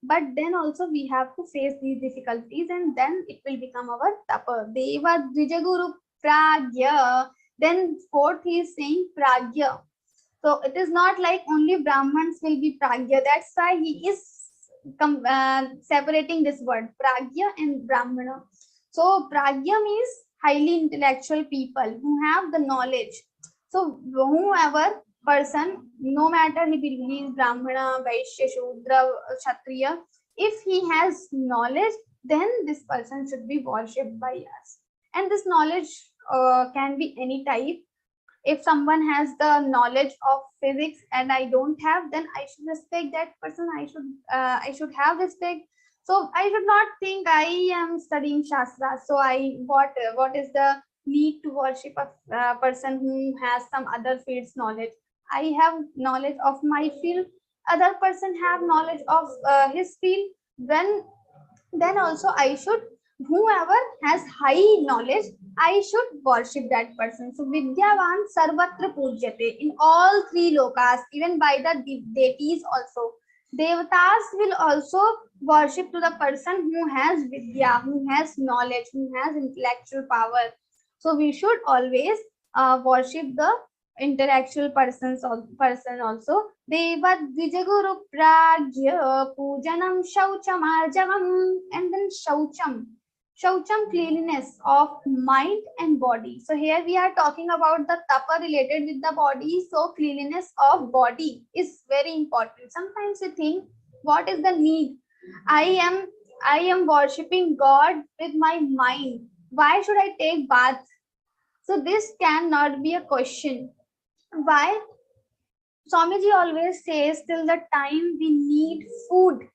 but then also we have to face these difficulties, and then it will become our Tapa. Deva Dvija Guru Pragya. Then fourth he is saying Pragya. So it is not like only Brahmans will be Pragya. That's why he is separating this word pragya and brahmana. So pragya means highly intellectual people who have the knowledge. So whoever person, no matter he believes brahmana, vaishya, shudra, kshatriya, if he has knowledge, then this person should be worshipped by us. And this knowledge can be any type. If someone has the knowledge of physics and I don't have, then I should respect that person. I should have respect. So I should not think I am studying shastra, so what is the need to worship a person who has some other field's knowledge. I have knowledge of my field, other person have knowledge of his field, then also I should, whoever has high knowledge, I should worship that person. So Vidyavan Sarvatra Pujyate, in all three lokas, even by the deities also. Devatas will also worship to the person who has Vidya, who has knowledge, who has intellectual power. So we should always worship the intellectual person also. Deva Dvijaguru Pragya Pujanam Shauchamarjavam, and then Shaucham. Shaucham, cleanliness of mind and body. So here we are talking about the tapa related with the body. So cleanliness of body is very important. Sometimes we think, what is the need? I am worshipping God with my mind. Why should I take bath? So this cannot be a question. Why? Swamiji always says, till the time we need food,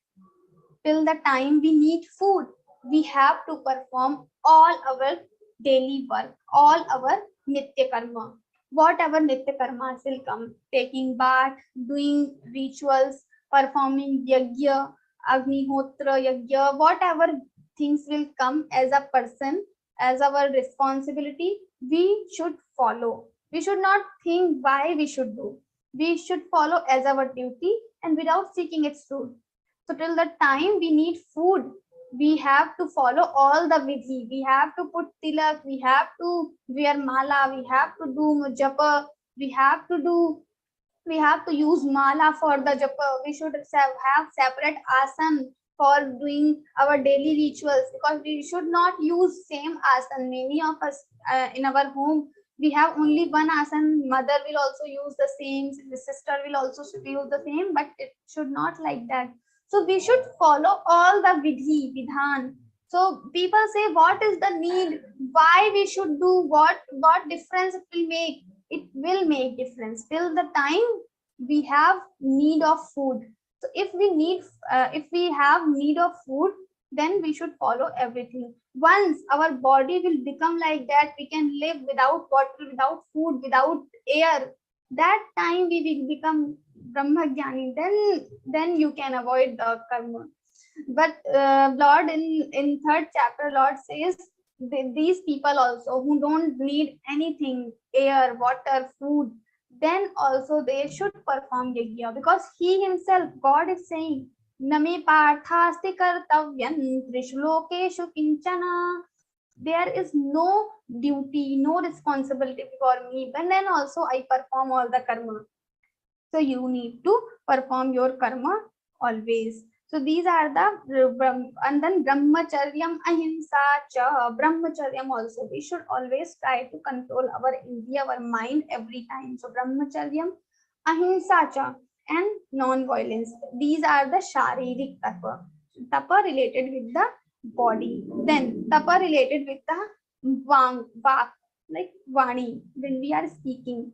we have to perform all our daily work, all our nitya karma. Whatever nitya karmas will come, taking bath, doing rituals, performing yajna, agnihotra yajna, whatever things will come as a person, as our responsibility, we should follow. We should not think why we should do. We should follow as our duty and without seeking its fruit. So till the time we need food, we have to follow all the vidhi. We have to put tilak, we have to wear mala, we have to do japa, we have to use mala for the japa. We should have separate asan for doing our daily rituals, because we should not use same asan. Many of us in our home, we have only one asan. Mother will also use the same, the sister will also use the same, but it should not like that. So we should follow all the vidhan. So people say, what is the need? Why we should do? What difference it will make? It will make difference till the time we have need of food. So if we have need of food, then we should follow everything. Once our body will become like that, we can live without water, without food, without air. That time we will become Brahmagyani. Then you can avoid the karma. But Lord in third chapter, Lord says these people also who don't need anything, air, water, food, then also they should perform yajna, because he himself, God is saying, Name parthasti kartavyam trishlokeshu kinchana. There is no duty, no responsibility for me, but then also I perform all the karma. So you need to perform your karma always. So these are the, and then brahmacharyam ahimsa cha. Brahmacharyam also, we should always try to control our indriya, our mind every time. So brahmacharyam ahimsa cha, and non-violence. These are the sharirik tapa. Tapa related with the body. Then tapa related with the vak, like vani, when we are speaking.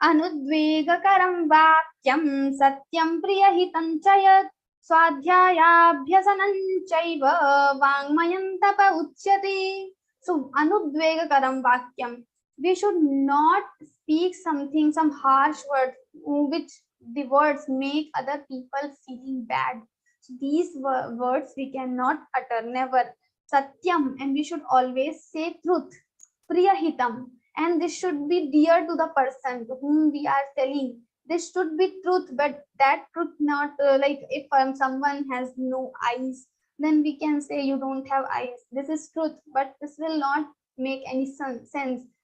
Anudvegakaram vakyam satyam priyahitam chayat swadhyayabhyasanam chaiva vangmayam tapa uchyate. So anudvegakaram vakyam, we should not speak something, some harsh words, which the words make other people feeling bad. So these words we cannot utter, never. Satyam, and we should always say truth. Priyahitam, and this should be dear to the person to whom we are telling. This should be truth, but that truth not like if someone has no eyes, then we can say you don't have eyes. This is truth, but this will not make any sense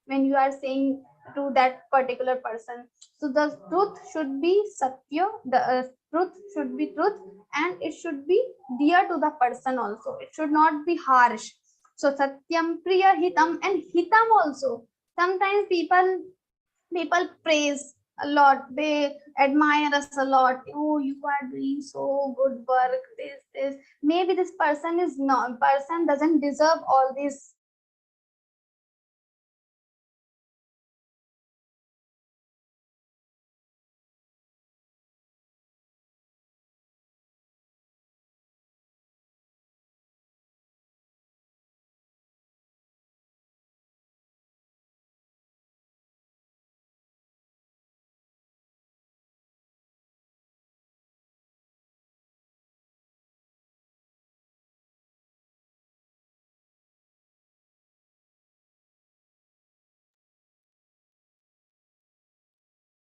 when you are saying to that particular person. So the truth should be satya. The Truth should be truth, and it should be dear to the person also. It should not be harsh. So satyam, priya, hitam, and hitam also. Sometimes people praise a lot. They admire us a lot. Oh, you are doing so good work. This. Maybe this person is not. Person doesn't deserve all this.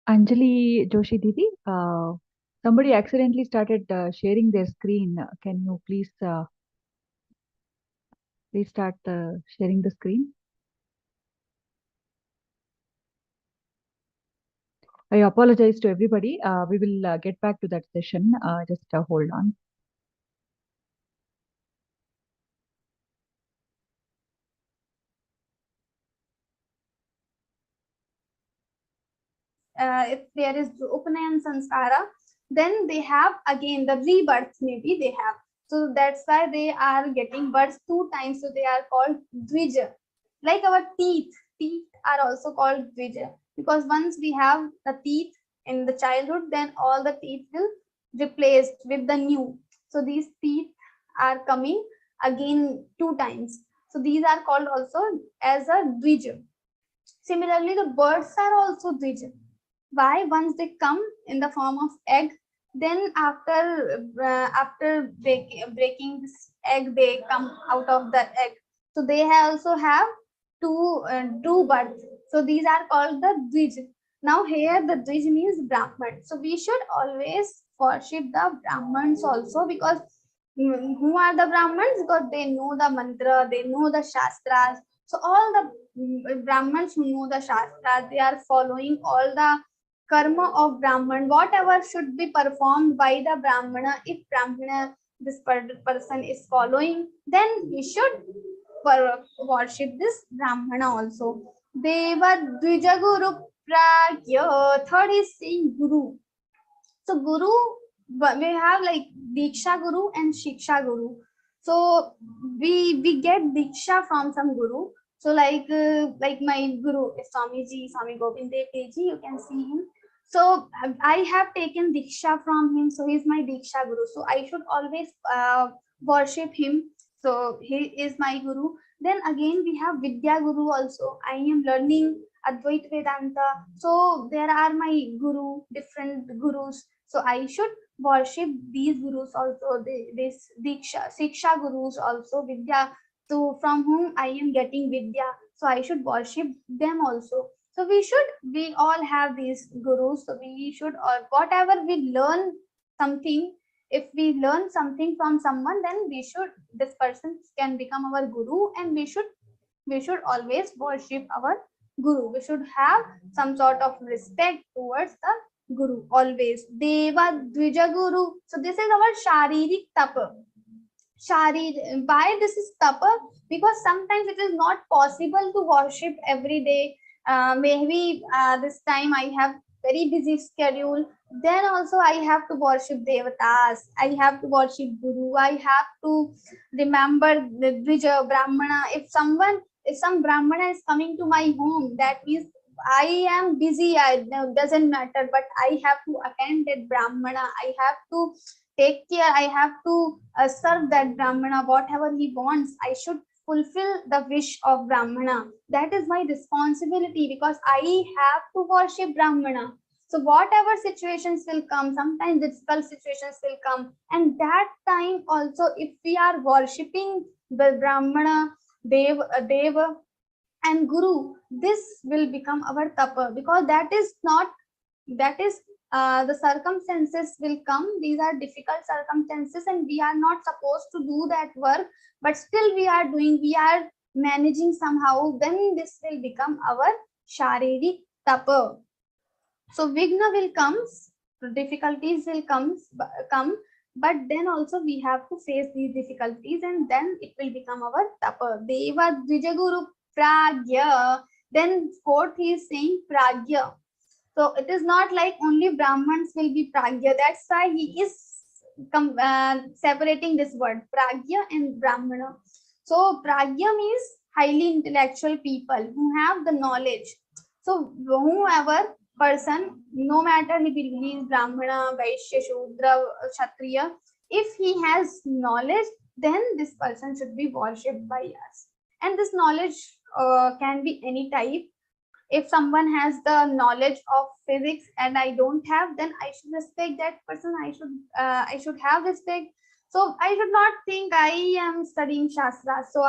Anjali Joshi Didi, somebody accidentally started sharing their screen. Can you please start sharing the screen? I apologize to everybody. We will get back to that session. Just hold on. If there is Upanayana Sanskara, then they have again the rebirth, maybe they have. So that's why they are getting births 2 times. So they are called Dvija. Like our teeth are also called Dvija, because once we have the teeth in the childhood, then all the teeth will replaced with the new. So these teeth are coming again 2 times. So these are called also as a Dvija. Similarly, the birds are also Dvija. Why? Once they come in the form of egg, then after breaking this egg, they come out of the egg. So they also have two births. So these are called the Dvij. Now here the Dvij means Brahman. So we should always worship the Brahmans also, because who are the Brahmans? Because they know the mantra, they know the Shastras. So all the Brahmans who know the Shastras, they are following all the karma of Brahman, whatever should be performed by the Brahmana. If Brahmana, this person is following, then he should worship this Brahmana also. Deva Dvija Guru Pragya. Third is saying Guru. So Guru, we have like Diksha Guru and Shiksha Guru. So we get Diksha from some Guru. So like my Guru is Swami Govind Dev Ji, you can see him. So I have taken Diksha from him. So he's my Diksha Guru. So I should always worship him. So he is my Guru. Then again we have Vidya Guru also. I am learning Advaita Vedanta. So there are my Guru, different Gurus. So I should worship these Gurus also. This Diksha, Siksha Gurus also, Vidya. So from whom I am getting Vidya. So I should worship them also. So we all have these Gurus. So we should, or whatever we learn something, if we learn something from someone, then this person can become our Guru, and we should always worship our Guru. We should have some sort of respect towards the Guru always. Deva Dvija Guru. So this is our Sharirik Tapa. Why this is Tapa? Because sometimes it is not possible to worship every day. Maybe this time I have very busy schedule. Then also I have to worship Devatas. I have to worship Guru. I have to remember the Dvija Brahmana. If some Brahmana is coming to my home, that means I am busy. Doesn't matter, but I have to attend that Brahmana. I have to take care. I have to serve that Brahmana. Whatever he wants, I should fulfill the wish of Brahmana. That is my responsibility, because I have to worship Brahmana. So whatever situations will come, sometimes difficult situations will come, and that time also, if we are worshipping the Brahmana, Deva and Guru, this will become our Tapa, because that is the circumstances will come. These are difficult circumstances, and we are not supposed to do that work, but still we are managing somehow. Then this will become our Sharirik Tapa. So Vigna will come difficulties will come, but then also we have to face these difficulties, and then it will become our tapa. Deva Dvijaguru Pragya. Then fourth he is saying Pragya. So it is not like only Brahmins will be Pragya. That's why he is separating this word Pragya and Brahmana. So Pragya means highly intellectual people who have the knowledge. So whoever person, no matter if he is Brahmana, Vaishya, Shudra, Kshatriya, if he has knowledge, then this person should be worshipped by us. And this knowledge can be any type. If someone has the knowledge of physics and I don't have, then I should respect that person. I should have respect. So I should not think I am studying Shastra. So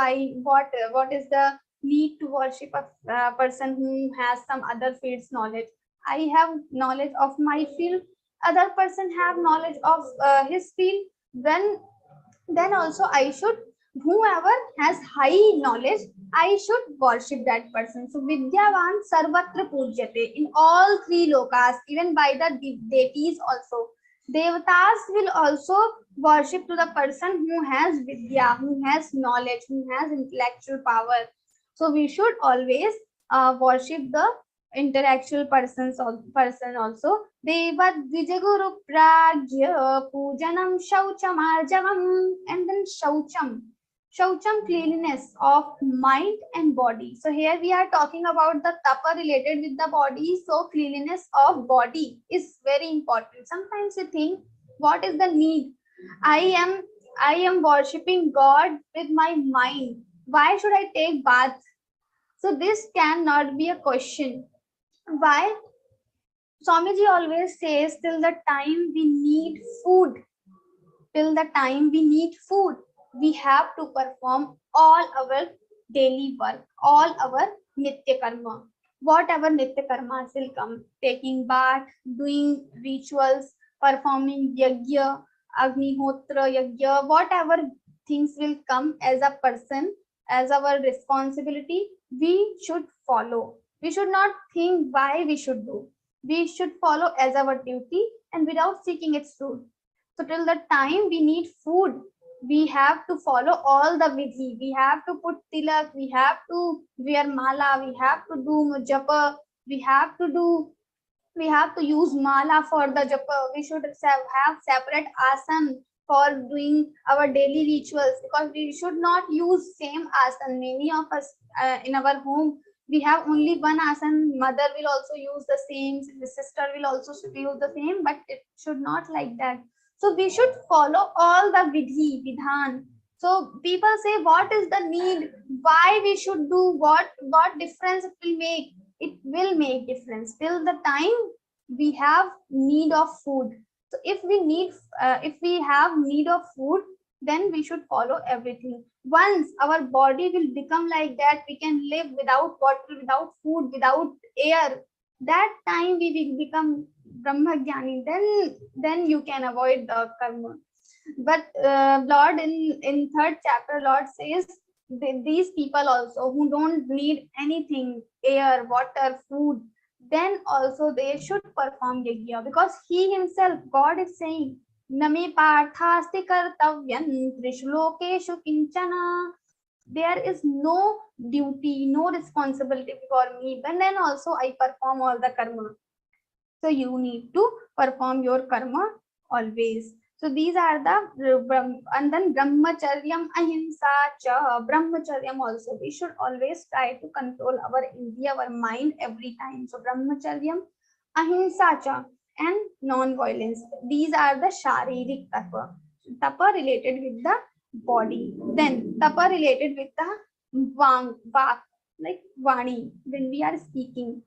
what is the need to worship a person who has some other field's knowledge? I have knowledge of my field. Other person have knowledge of his field. Then also I should, whoever has high knowledge, I should worship that person. So Vidyavan Sarvatra Pujyate, in all three lokas, even by the deities also. Devatas will also worship to the person who has Vidya, who has knowledge, who has intellectual power. So we should always worship the intellectual person also. Deva Dvijaguru Pragya Pujanam Shauchamarjavam. And then Shaucham. Shaucham, cleanliness of mind and body. So here we are talking about the tapa related with the body. So cleanliness of body is very important. Sometimes we think, what is the need? I am worshipping God with my mind. Why should I take bath? So this cannot be a question. Why? Swamiji always says, till the time we need food, we have to perform all our daily work, all our nitya karma. Whatever nitya karmas will come, taking bath, doing rituals, performing yajna, agnihotra yajna, whatever things will come as a person, as our responsibility, we should follow. We should not think why we should do. We should follow as our duty and without seeking its fruit. So till the time we need food, we have to follow all the vidhi. We have to put tilak, we have to wear mala, we have to do japa, we have to use mala for the japa. We should have separate asan for doing our daily rituals, because we should not use same asan. Many of us in our home, we have only one asan. Mother will also use the same, the sister will also use the same, but it should not like that. So we should follow all the vidhi, vidhan. So people say, what is the need? Why we should do? What difference it will make? It will make difference till the time we have need of food. So if we have need of food, then we should follow everything. Once our body will become like that, we can live without water, without food, without air. That time we will become Brahmagyani. Then you can avoid the karma. But Lord in third chapter, Lord says these people also who don't need anything, air, water, food, then also they should perform yajna, because he himself, God is saying, Name parthasti kartavyan trishlokeshu kinchana. There is no duty, no responsibility for me, but then also I perform all the karma. So you need to perform your karma always. So these are the, and then brahmacharyam, ahimsa cha, brahmacharyam also. We should always try to control our indriya, our mind every time. So brahmacharyam, ahimsa cha, and non-violence. These are the sharirik tapa. Tapa related with the body. Then tapa related with the vak, like vani, when we are speaking.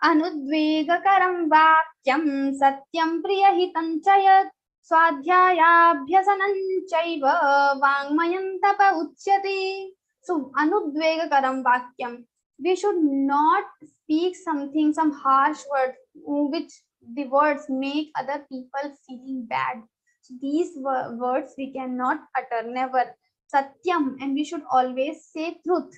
Anudvegakaram vakyam satyam priyahitam chayat swadhyayabhyasanam chaiva vangmayam tapa uchyate. So anudvegakaram vakyam, we should not speak something, some harsh word, which the words make other people feeling bad. So these words we cannot utter, never. Satyam, and we should always say truth.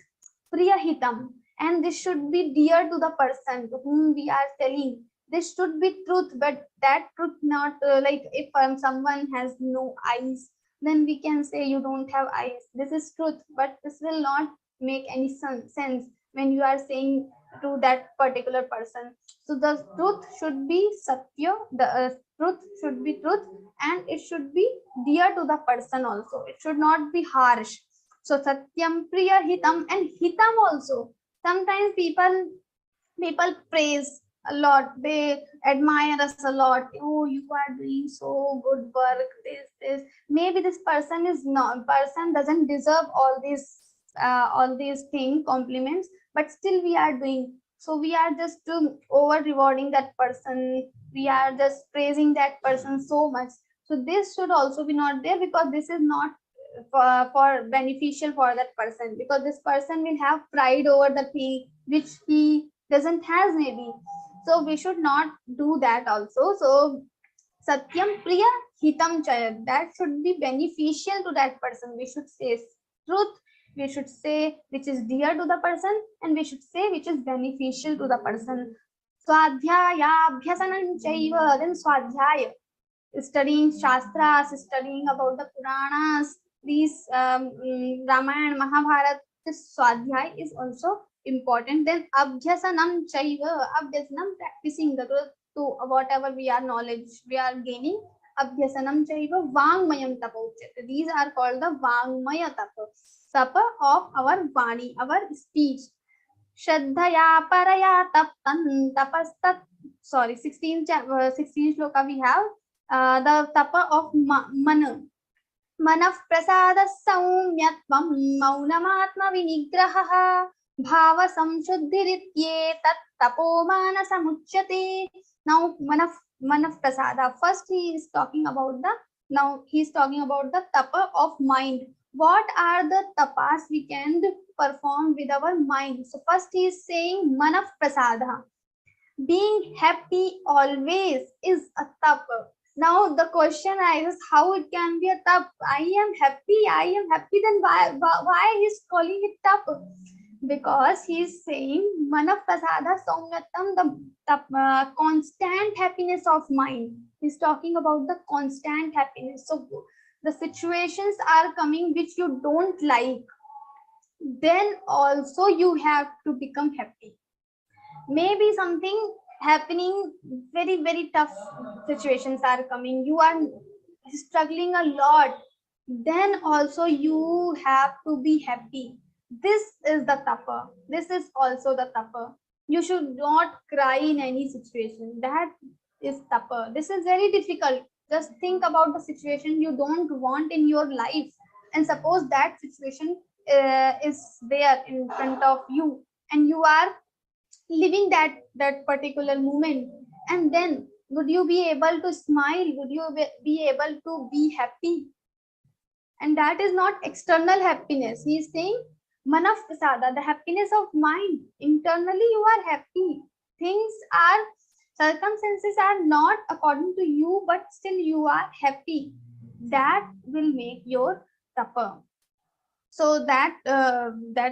Priyahitam, and this should be dear to the person to whom we are telling. This should be truth, but that truth not like if someone has no eyes, then we can say you don't have eyes. This is truth, but this will not make any sense when you are saying to that particular person. So the truth should be satya, the truth should be truth, and it should be dear to the person also. It should not be harsh. So satyam priya hitam, and hitam also. Sometimes people praise a lot, they admire us a lot. Oh, you are doing so good work, this. Maybe this person is not, person doesn't deserve all these things, compliments, but still we are doing. So we are just over rewarding that person, we are just praising that person so much. So this should also be not there, because this is not for beneficial for that person, because this person will have pride over the thing which he doesn't has maybe. So we should not do that also. So satyam priya hitam chaya, that should be beneficial to that person. We should say truth, we should say which is dear to the person, and we should say which is beneficial to the person. Swadhyaya abhyasanam chaiva, then swadhyaya, studying shastras, studying about the Puranas, these Ramayana, Mahabharata, this Swadhyay is also important. Then Abhyasanam Chaiva, Abhyasanam, practicing the to whatever we are knowledge we are gaining. Abhyasanam Chaiva, Vangmayam Tapa Uchyate. These are called the Vangmaya Tapa, Tapa of our Vani, our speech. Shraddhaya Paraya Taptan Tapastat. Sorry, 16 shloka we have. The tapa of mana. Manaf prasada saumyatvam maunamatma vinigraha bhava samshuddhiritye tat tapomana samuchyate. Now manaf prasada. First he is talking about the tapa of mind. What are the tapas we can perform with our mind? So first he is saying manaf prasada. Being happy always is a tapa. Now the question arises, how it can be a tap? I am happy, then why he's calling it tap? Because he's saying mana prasada saumyatam, the constant happiness of mind. He's talking about the constant happiness. So the situations are coming which you don't like, then also you have to become happy. Maybe something happening, very tough situations are coming, you are struggling a lot, then also you have to be happy. This is the tapa. This is also the tapa. You should not cry in any situation. That is tapa. This is very difficult. Just think about the situation you don't want in your life, and suppose that situation is there in front of you, and you are living that particular moment, and then would you be able to smile? Would you be able to be happy? And that is not external happiness. He is saying manaf prasada, the happiness of mind. Internally you are happy. Circumstances are not according to you, but still you are happy. That will make your tapa. So that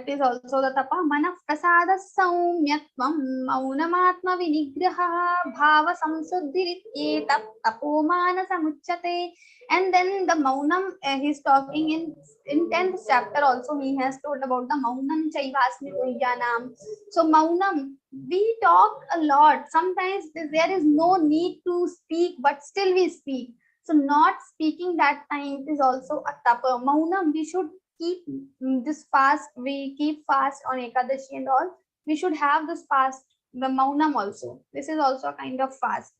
is also the tapa. Manaf prasada saumyatvam maunamatma vinigraha bhava samsuddhiritye tapomana samuchyate. And then the maunam, he's talking in 10th chapter also, he has told about the maunam chaivasmi yanam. So maunam, we talk a lot. Sometimes there is no need to speak, but still we speak. So not speaking that time is also a tapa. Maunam, we should keep this fast. We keep fast on Ekadashi and all. We should have this fast, the maunam also. This is also a kind of fast.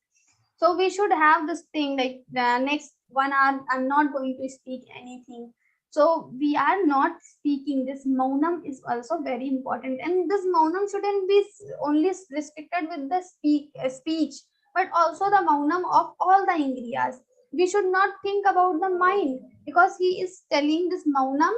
So we should have this thing like the next 1 hour, I'm not going to speak anything. So we are not speaking. This maunam is also very important. And this maunam shouldn't be only restricted with the speech, but also the maunam of all the indriyas. We should not think about the mind, because he is telling this maunam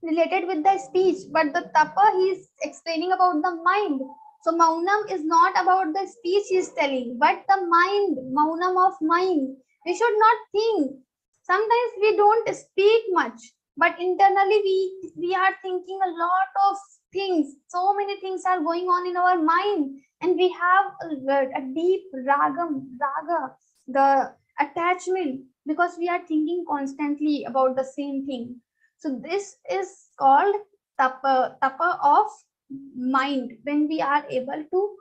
related with the speech, but the tapa he is explaining about the mind. So maunam is not about the speech he is telling, but the mind, maunam of mind. We should not think. Sometimes we don't speak much, but internally we are thinking a lot of things, so many things are going on in our mind, and we have a deep raga, the attachment, because we are thinking constantly about the same thing. So this is called tapa of mind, when we are able to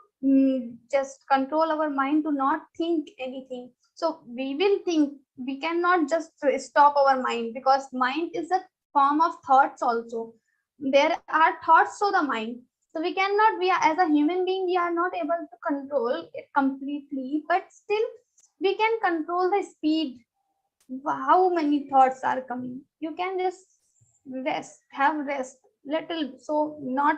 just control our mind to not think anything. So we will think, we cannot just stop our mind, because mind is a form of thoughts also. There are thoughts to the mind. So we cannot, we are, as a human being, we are not able to control it completely, but still we can control the speed, how many thoughts are coming. You can just rest, have rest little, so not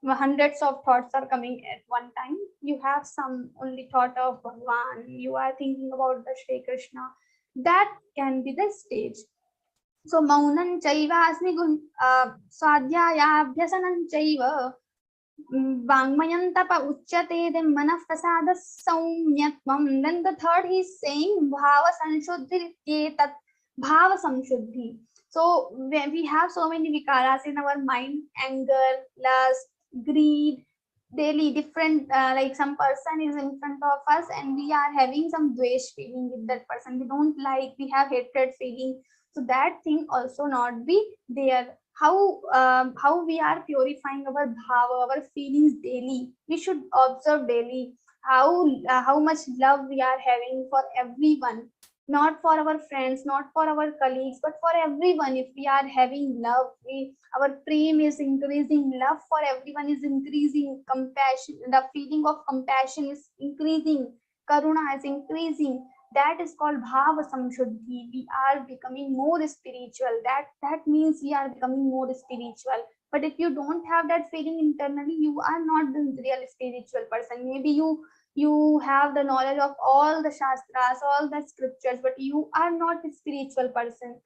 hundreds of thoughts are coming at one time. You have some only thought of Bhagwan, you are thinking about the Shri Krishna. That can be the stage. So maunan chaiva asmi swadhyayabhyasanam chaiva Vangmayan tapa uchyate, then manah prasada saumyatvam. Then the third he is saying bhava sanshuddhi tat bhava samshuddhi. So when we have so many vikaras in our mind, anger, lust, greed, daily different, like some person is in front of us and we are having some dvesh feeling with that person, we don't like, we have hatred feeling. So that thing also not be there. How we are purifying our bhava, our feelings daily. We should observe daily how much love we are having for everyone, not for our friends, not for our colleagues, but for everyone. If we are having love, our prem is increasing, love for everyone is increasing, compassion, the feeling of compassion is increasing, karuna is increasing. That is called bhava samshuddhi. We are becoming more spiritual. That means we are becoming more spiritual. But if you don't have that feeling internally, you are not the real spiritual person. Maybe you have the knowledge of all the shastras, all the scriptures, but you are not a spiritual person.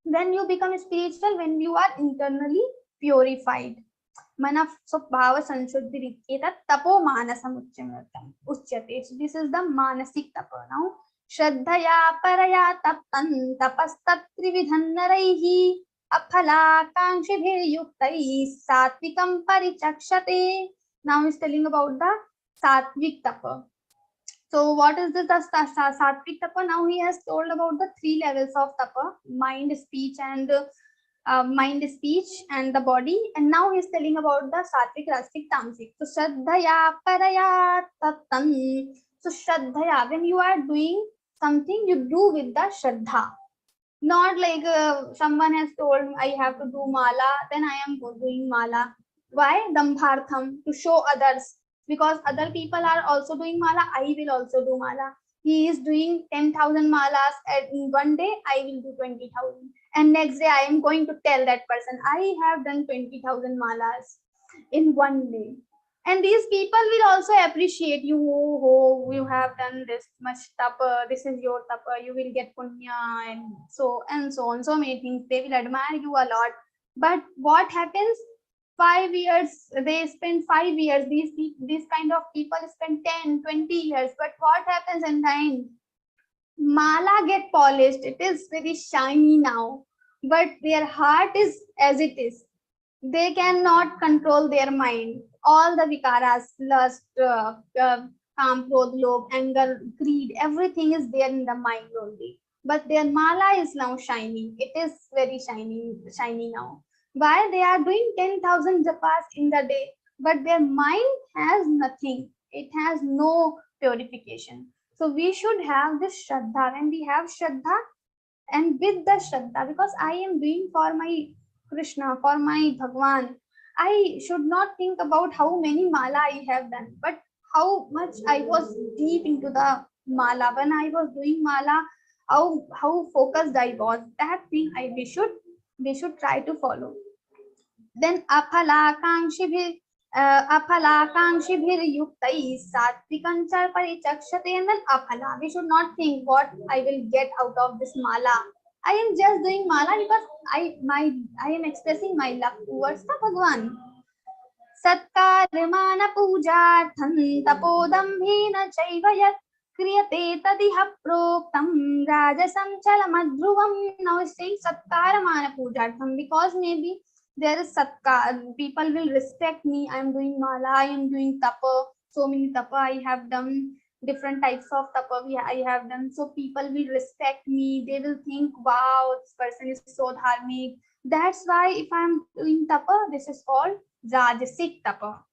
When you become spiritual, when you are internally purified. Mana bhava sanshuddhi rikyeta tapo manasam uchyate. So this is the manasic tapa. Now shraddhaya paraya taptan tapastat trividhan naraihi aphala kankshibhir yuktai satvikam parichakshate. Now he's telling about the Satvic Tapa. So what is this Satvic Tapa? Now he has told about the 3 levels of Tapa: mind, speech, and the body. And now he's telling about the Satvic, Rajasic, Tamasic. So Shraddhaya Paraya Tattam. So Shraddhaya, when you are doing something, you do with the Shraddha. Not like someone has told I have to do mala, then I am doing mala. Why? Dambhartham, to show others. Because other people are also doing mala, I will also do mala. He is doing 10,000 malas in one day, I will do 20,000. And next day I am going to tell that person, I have done 20,000 malas in one day. And these people will also appreciate you. Oh, you have done this much tapa, this is your tapa, you will get punya, and so on. So many things. They will admire you a lot. But what happens? 5 years, they spend 5 years, these kind of people spend 10, 20 years, but what happens in time? Mala get polished, it is very shiny now, but their heart is as it is. They cannot control their mind. All the vikaras, lust, kam, krodh, lobh, anger, greed, everything is there in the mind only. But their mala is now shiny, it is very shiny now. Why? They are doing 10,000 japas in the day, but their mind has nothing. It has no purification. So we should have this Shraddha. When we have Shraddha, and with the Shraddha, because I am doing for my Krishna, for my Bhagwan, I should not think about how many mala I have done, but how much I was deep into the mala. When I was doing mala, how focused I was. That thing we should try to follow. Then aphalakankshibhir yuktai satvikancha parichakshate, and then aphala. We should not think what I will get out of this mala. I am just doing mala because I am expressing my love towards the Bhagwan. Satkarmana pujartham tapodambhena chaiva yat kriyate tadiha proktam rajasam chalamadhruvam. Now is saying Satkarmana pujartham, because maybe there is satkar. People will respect me. I am doing mala, I am doing tapa. So many tapa I have done, different types of tapa I have done. So people will respect me. They will think, wow, this person is so dharmic. That's why if I am doing tapa, this is called Rajasic tapa.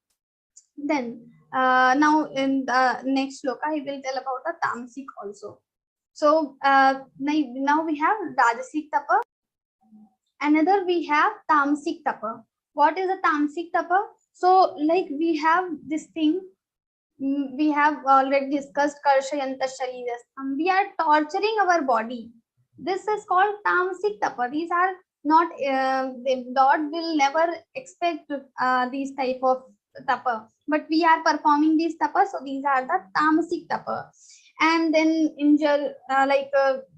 Then now in the next shloka, I will tell about the Tamasic also. So now we have Rajasic tapa. Another we have Tamasic tapa. What is a Tamasic tapa? So like we have this thing, we have already discussed Karshayanta Shariras. We are torturing our body. This is called Tamasic tapa. These are not, the Lord will never expect these type of tapa, but we are performing these tapa, so these are the Tamasic tapa. And then injure,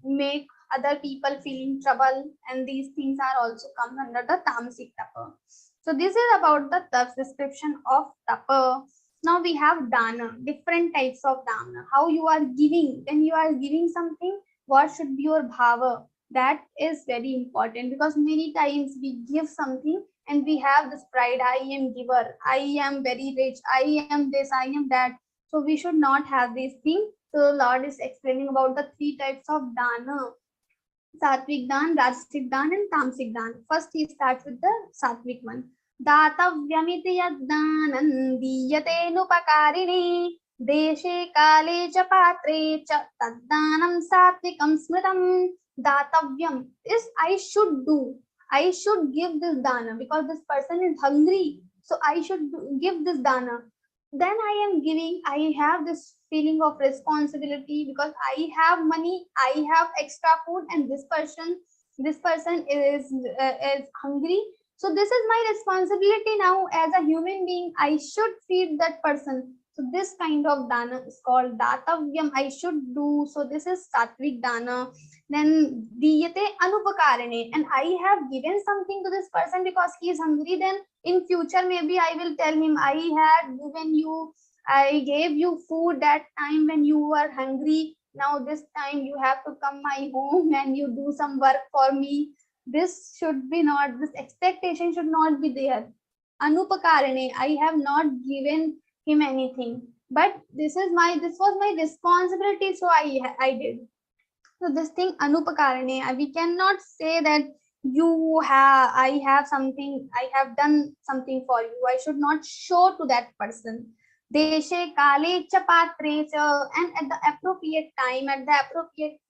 make other people feeling trouble, and these things are also come under the Tamasic tapa. So this is about the description of tapa. Now we have dana, different types of dana. How you are giving, when you are giving something, what should be your bhava? That is very important, because many times we give something and we have this pride, I am giver, I am very rich, I am this, I am that. So we should not have these things. So Lord is explaining about the three types of dana: Satvic dan, Rajasic dan, and Tamasic dan. First he starts with the Satvic one. Datavyamiti yaddanan diyate nupakarini deshe kale cha patre cha taddanam satvikam smritam. Datavyam is I should do. I should give this dana because this person is hungry. So I should give this dana. Then I am giving, I have this feeling of responsibility because I have money, I have extra food, and this person is hungry. So this is my responsibility now as a human being. I should feed that person. So this kind of dana is called datavyam. I should do. So this is Satvic dana. Then diyate anupakarane, and I have given something to this person because he is hungry. Then in future maybe I will tell him, I had given you, I gave you food that time when you were hungry. Now this time you have to come my home and you do some work for me. This should be not, this expectation should not be there. Anupakarane, I have not given him anything, but this was my responsibility, so I did. So this thing anupakarane, we cannot say that I have something, I have done something for you. I should not show to that person. Deshe kale cha patre cha, and at the appropriate time, at the appropriate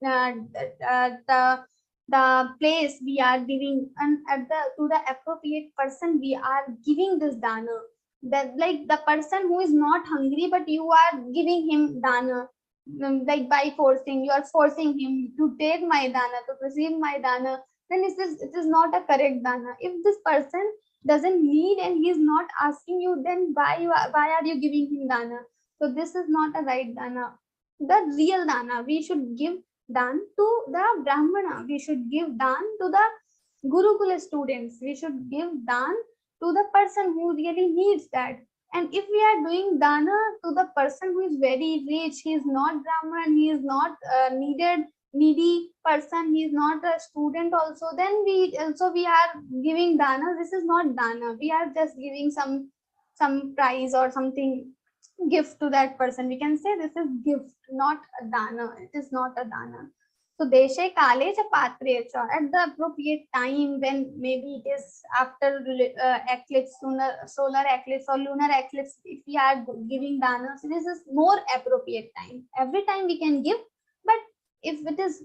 the place we are giving, and at to the appropriate person we are giving this dana. That like the person who is not hungry, but you are giving him dana, like by forcing, you are forcing him to take my dana, to receive my dana, then it is not a correct dana. If this person doesn't need and he is not asking you, then why are you giving him dana? So this is not a right dana. The real dana, we should give dan to the brahmana, we should give dan to the gurukula students, we should give dan to the person who really needs that. And if we are doing dana to the person who is very rich, he is not brahman, he is not needy person, he is not a student also, then we are giving dana. This is not dana, we are just giving some prize or something, gift to that person. We can say this is gift, not a dana. It is not a dana. So deshe kale cha patre cha, at the appropriate time, when maybe it is after eclipse, solar eclipse or lunar eclipse, if we are giving dana, so this is more appropriate time. Every time we can give, but if it is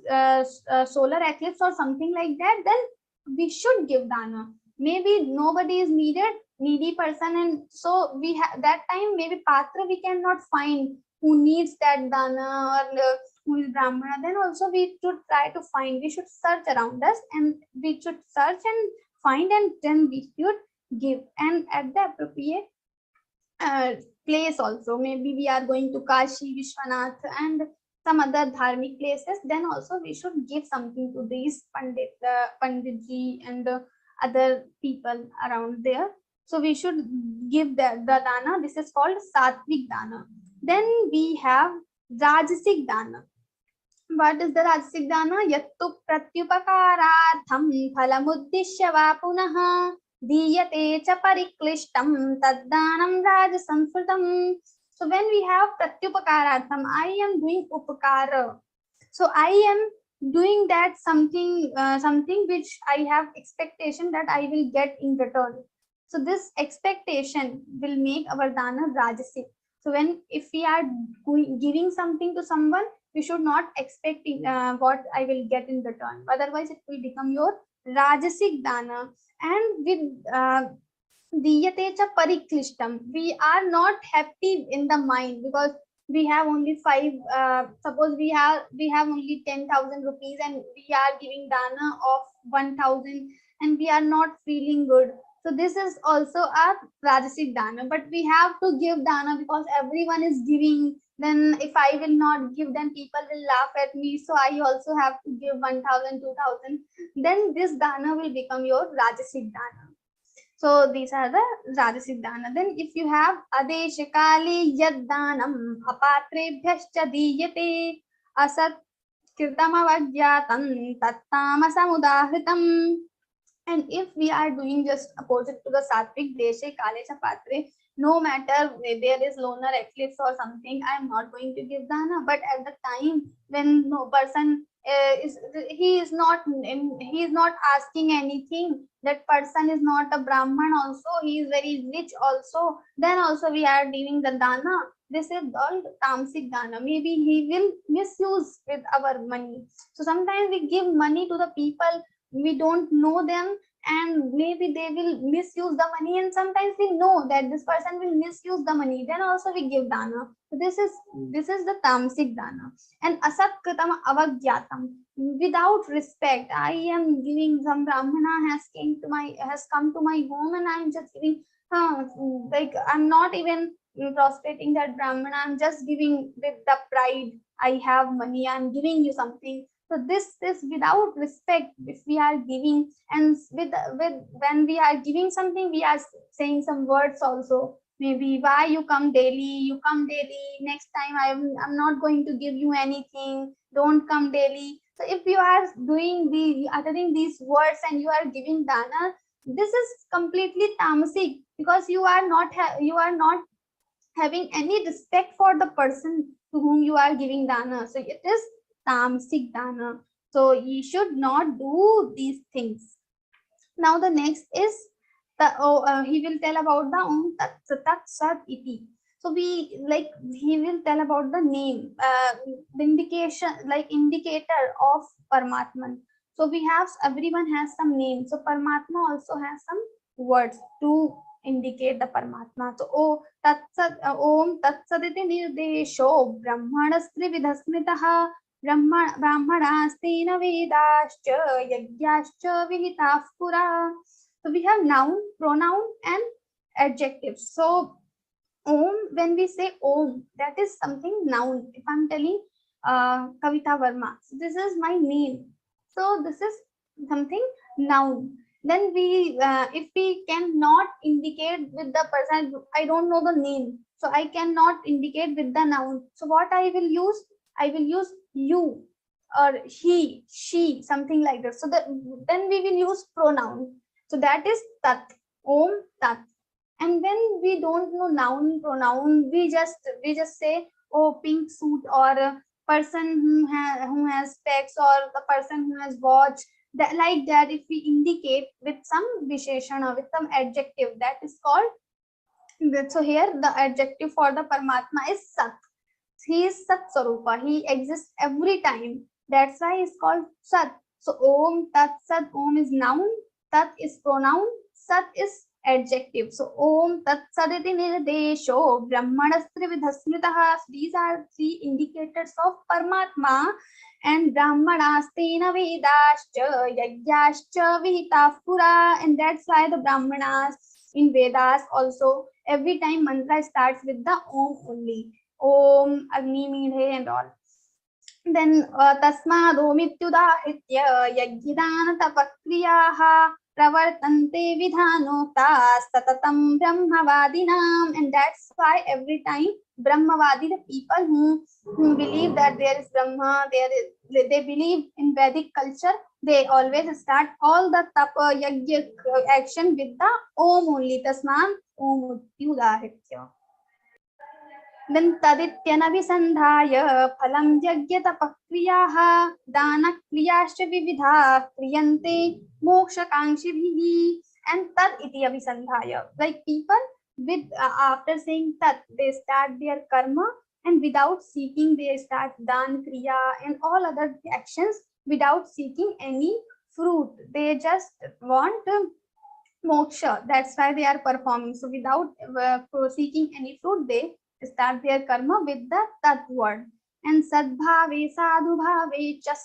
solar eclipse or something like that, then we should give dana. Maybe nobody is needy person, and so we have that time maybe patra we cannot find who needs that dana, or who is brahmana. Then also we should try to find, we should search around us, and we should search and find, and then we should give. And at the appropriate place also, maybe we are going to Kashi Vishwanath and some other dharmic places, then also we should give something to these panditji and other people around there. So we should give the dana. This is called Satvic dana. Then we have Rajasic dana. What is the Rajasic dana? Yattu pratyupakaratham phalamuddishya va punaha diyate cha pariklishtam taddanam rajasamsrutam. So when we have pratyupakarartham, I am doing upakara. So I am doing that something which I have expectation that I will get in return. So this expectation will make our dana rajasic. So if we are giving something to someone, we should not expect what I will get in return. Otherwise, it will become your rajasic dana. And with diyate cha pariklishtam, we are not happy in the mind because we have only suppose we have only 10,000 rupees and we are giving dana of 1,000 and we are not feeling good. So this is also a rajasic dana, but we have to give dana because everyone is giving. Then if I will not give, then people will laugh at me. So I also have to give 1,000, 2,000. Then this dana will become your rajasic dana. So these are the Rajasic dana. Then if you have Adeshakali Yaddanam Apatrebhyascha Diyate Asat Kirtamavagyatam Tattamasamudahritam. And if we are doing just opposite to the Satvic Deshe Kalecha Patre, no matter there is lunar eclipse or something, I am not going to give dana. But at the time when no person he is not asking anything, that person is not a Brahman also, he is very rich also, then also we are giving the dana. This is called Tamasic dana. Maybe he will misuse with our money. So sometimes we give money to the people, we don't know them, and maybe they will misuse the money, and sometimes we know that this person will misuse the money, then also we give dana. So this is the Tamasic dana. And Asatkritam Avagyatam, without respect, I am giving. Some Brahmana has come to my home and I am just giving, like I'm not even prostrating that Brahmana, I'm just giving with the pride, I have money, I'm giving you something. So this is without respect. If we are giving, and with when we are giving something, we are saying some words also. Maybe why you come daily? You come daily. Next time I'm not going to give you anything. Don't come daily. So if you are uttering these words and you are giving dana, this is completely tamasic, because you are not having any respect for the person to whom you are giving dana. So it is Tamasic dana. So you should not do these things. Now the next is he will tell about the Om Tat Sat Iti. So he will tell about the name, indication, like indicator of Paramatman. So everyone has some name. So Paramatma also has some words to indicate the Paramatma. So Om Tat Sat Iti Nirdesho Brahmanastri Vidhasmitaha Brahmanastina Vedascha Yagyascha Vihitah Pura. So we have noun, pronoun, and adjectives. So Om, when we say Om, that is something noun. If I'm telling Kavita Verma, so this is my name. So this is something noun. Then if we cannot indicate with the person, I don't know the name, so I cannot indicate with the noun. So what I will use? I will use you or he, she, something like that. So then we will use pronoun. So that is Tat, Om Tat. And when we don't know noun, pronoun, we just say, oh, pink suit, or a person who has specs, or the person who has watch. That, like that, if we indicate with some visheshan or with some adjective, that is called. So here the adjective for the Paramatma is Sat. He is Sat Sarupa. He exists every time. That's why it's called Sat. So Om Tat Sat. Om is noun, Tat is pronoun, Sat is adjective. So Om Tat Saditi Nirdesho Brahmanastri Vidhasmitaha. These are three indicators of Paramatma. And Brahmanastina Vedascha Yagyascha Vihitah Pura. And that's why the Brahmanas in Vedas also, every time mantra starts with the Om only. Om, Agni Meedhe and all. Then Tasmad Omityudahitya Yajnana Tapakriyaha pravartante vidhanoktas tatatam brahmavadinam. And that's why every time Brahmavadi, the people who believe that there is Brahma, they believe in Vedic culture, they always start all the Tapa Yajna action with the Om only. Tasman Om Udaritya. Then tadityanavisandhaya phalam yajna tapakriyaha dana kriyascha vividha kriyante moksha kankshibhihi. And tad iti avisandhaya, like people with after saying tat, they start their karma, and without seeking they start dan kriya and all other actions without seeking any fruit. They just want moksha, that's why they are performing. So without seeking any fruit, they start their karma with the tat word. And sadbhave sadhubhave cha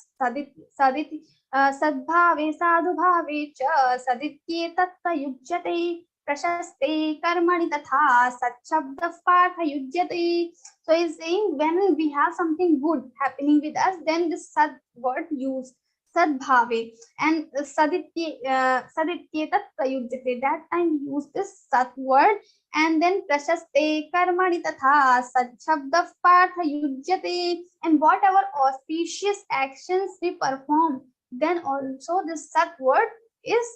sadbhave sadhubhave cha saditye tatta yujyate prashaste karmani tatha sachabda partha yujyate. So he's saying when we have something good happening with us, then this sad word used, sadbhave, and saditye tatta yujyate, that time we use this sat word. And then prashaste karmani tatha sachabda partha yujyate, and whatever auspicious actions we perform, then also this sat word is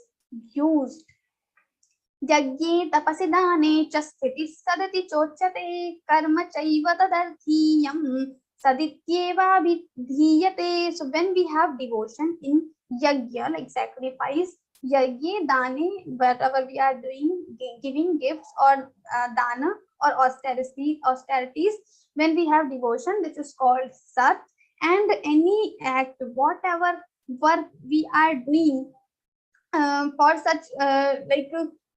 used. Yajne tapasi dane cha sthiti sadati chochate karma chaiva tadarthiyam sadityeva vidhiyate. So when we have devotion in yajna, like sacrifice, yajna dane, whatever we are doing, giving gifts or dana or austerities, when we have devotion, this is called sat. And any act, whatever work we are doing for such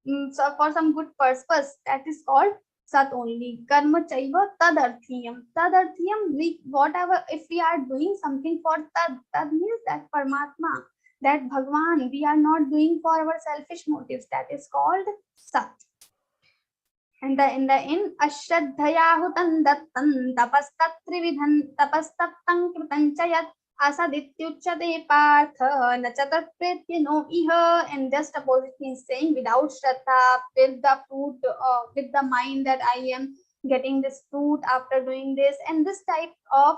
so for some good purpose, that is called sat only. Karma chaiva tadarthiyam. Tadarthiyam, whatever, if we are doing something for tad means that Paramatma, that Bhagwan, we are not doing for our selfish motives, that is called sat. And in the end, ashraddhayahutam dattam tapastatrividhan tapastaptam kritam chayat asadityuchate partha nachatatpretya no iha. And just opposite is saying, without shraddha, with the fruit, with the mind that I am getting this fruit after doing this, and this type of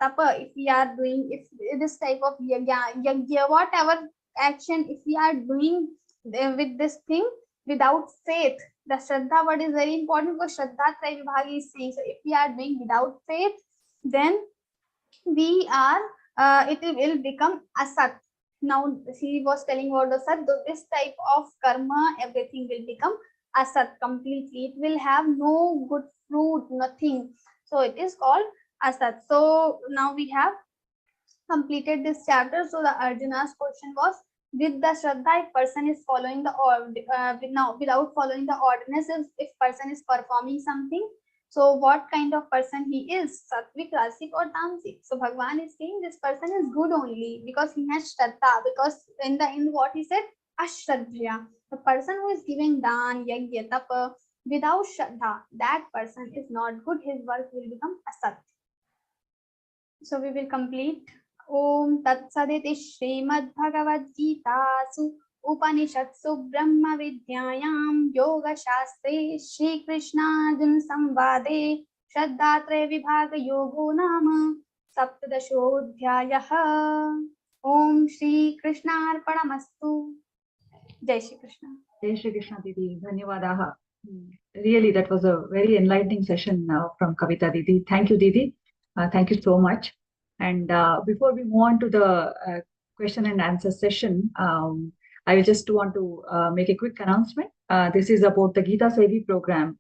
tapa, if we are doing, if this type of yajna, whatever action, if we are doing with this thing without faith, the shraddha word is very important, because shraddha Traya Vibhag is saying, so if we are doing without faith, then we are it will become asat. Now he was telling about the sat, this type of karma, everything will become asat completely, it will have no good fruit, nothing. So it is called asat. So now we have completed this chapter. So the Arjuna's question was, with the shraddha, if person is following the without following the ordinances, if person is performing something, so what kind of person he is, Satvic, Rajasic or Tamasic? So Bhagwan is saying this person is good only because he has shraddha, because in the end what he said, ashraddhya, the person who is giving dan, yajna, tapa without shraddha, that person is not good, his work will become asat. So we will complete. Om Tat Saditi Śrīmad-Bhagavadgītā Upanishadsu Brahma Vidyayam Yoga Shastre Shri Krishna-Arjuna Samvade Shraddha-Traya Vibhaga Yogo Nama Saptadashodhyayah. Om Shri Krishna Arpanamastu. Jai Shri Krishna. Jai Shri Krishna Didi, Dhanyavadaha. Really, that was a very enlightening session from Kavita Didi. Thank you, Didi. Thank you so much. And before we move on to the question and answer session, I just want to make a quick announcement. This is about the Geeta Sevi program.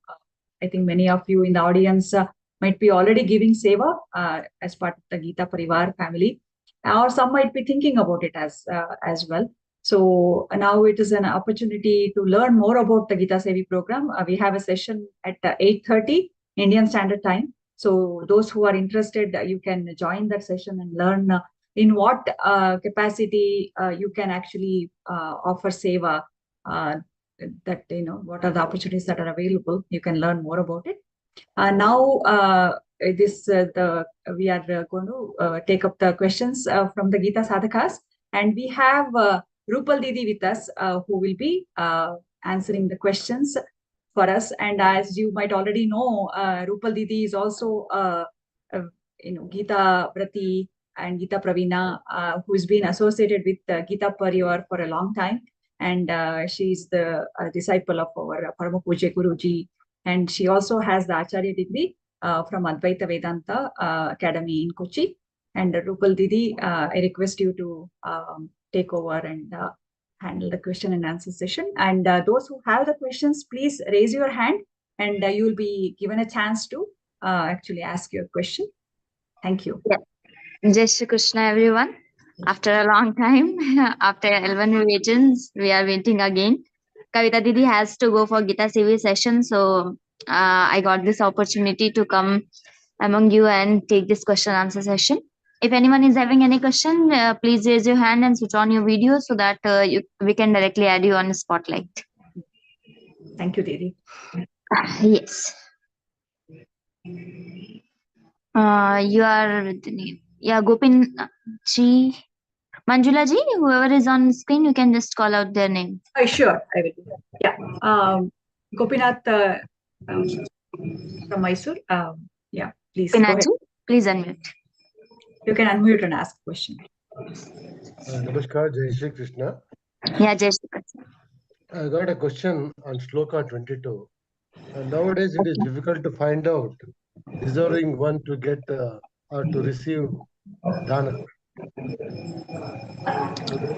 I think many of you in the audience might be already giving seva as part of the Geeta Parivar family, or some might be thinking about it as well. So now it is an opportunity to learn more about the Geeta Sevi program. We have a session at 8:30 Indian Standard Time. So those who are interested, you can join that session and learn in what capacity you can actually offer seva, that, what are the opportunities that are available. You can learn more about it. Now, we are going to take up the questions from the Geeta Sadhakas, and we have Rupal Didi with us, who will be answering the questions for us. And as you might already know, Rupal Didi is also Geeta Prati and Geeta Pravina, who's been associated with Geeta Parivar for a long time. And she's the disciple of our Parama Pujya Guruji. And she also has the Acharya degree from Advaita Vedanta Academy in Kochi. And Rupal Didi, I request you to take over and handle the question and answer session. And those who have the questions, please raise your hand and you will be given a chance to actually ask your question. Thank you. Jai Shri Krishna, everyone. After a long time, after 11 regions, we are waiting again. Kavita Didi has to go for Gita CV session, so I got this opportunity to come among you and take this question answer session. If anyone is having any question, please raise your hand and switch on your video so that we can directly add you on the spotlight. Thank you, Didi. Yes. You are with the name. Yeah, Gopin Ji. Manjula Ji, whoever is on screen, you can just call out their name. Sure, I will do that. Yeah. Gopinath from Mysore. Yeah, please go ahead. Pinaji, please unmute. You can unmute and ask a question. Namaskar, Jai Shri Krishna. Yeah, Jai Shri Krishna. I got a question on Shloka 22. Nowadays, it is difficult to find out deserving one to get or to receive dana.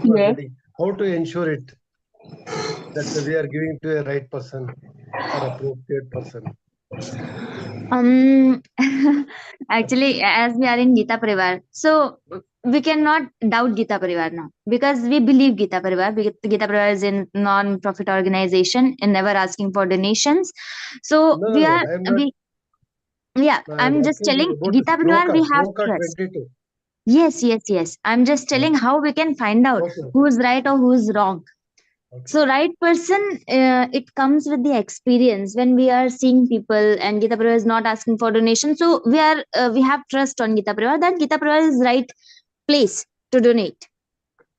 Yes. How to ensure it that we are giving to a right person or appropriate person? Actually, as we are in Geeta Parivar, so we cannot doubt Geeta Parivar now because we believe Geeta Parivar. Geeta Parivar is a non-profit organization and never asking for donations. So No, I'm not. I'm just telling Geeta Parivar we have Shloka trust. 22. Yes. I'm just telling how we can find out who's right or who's wrong. Okay. So right person, it comes with the experience when we are seeing people and Geeta Parivar is not asking for donation. So we have trust on Geeta Parivar that Geeta Parivar is right place to donate.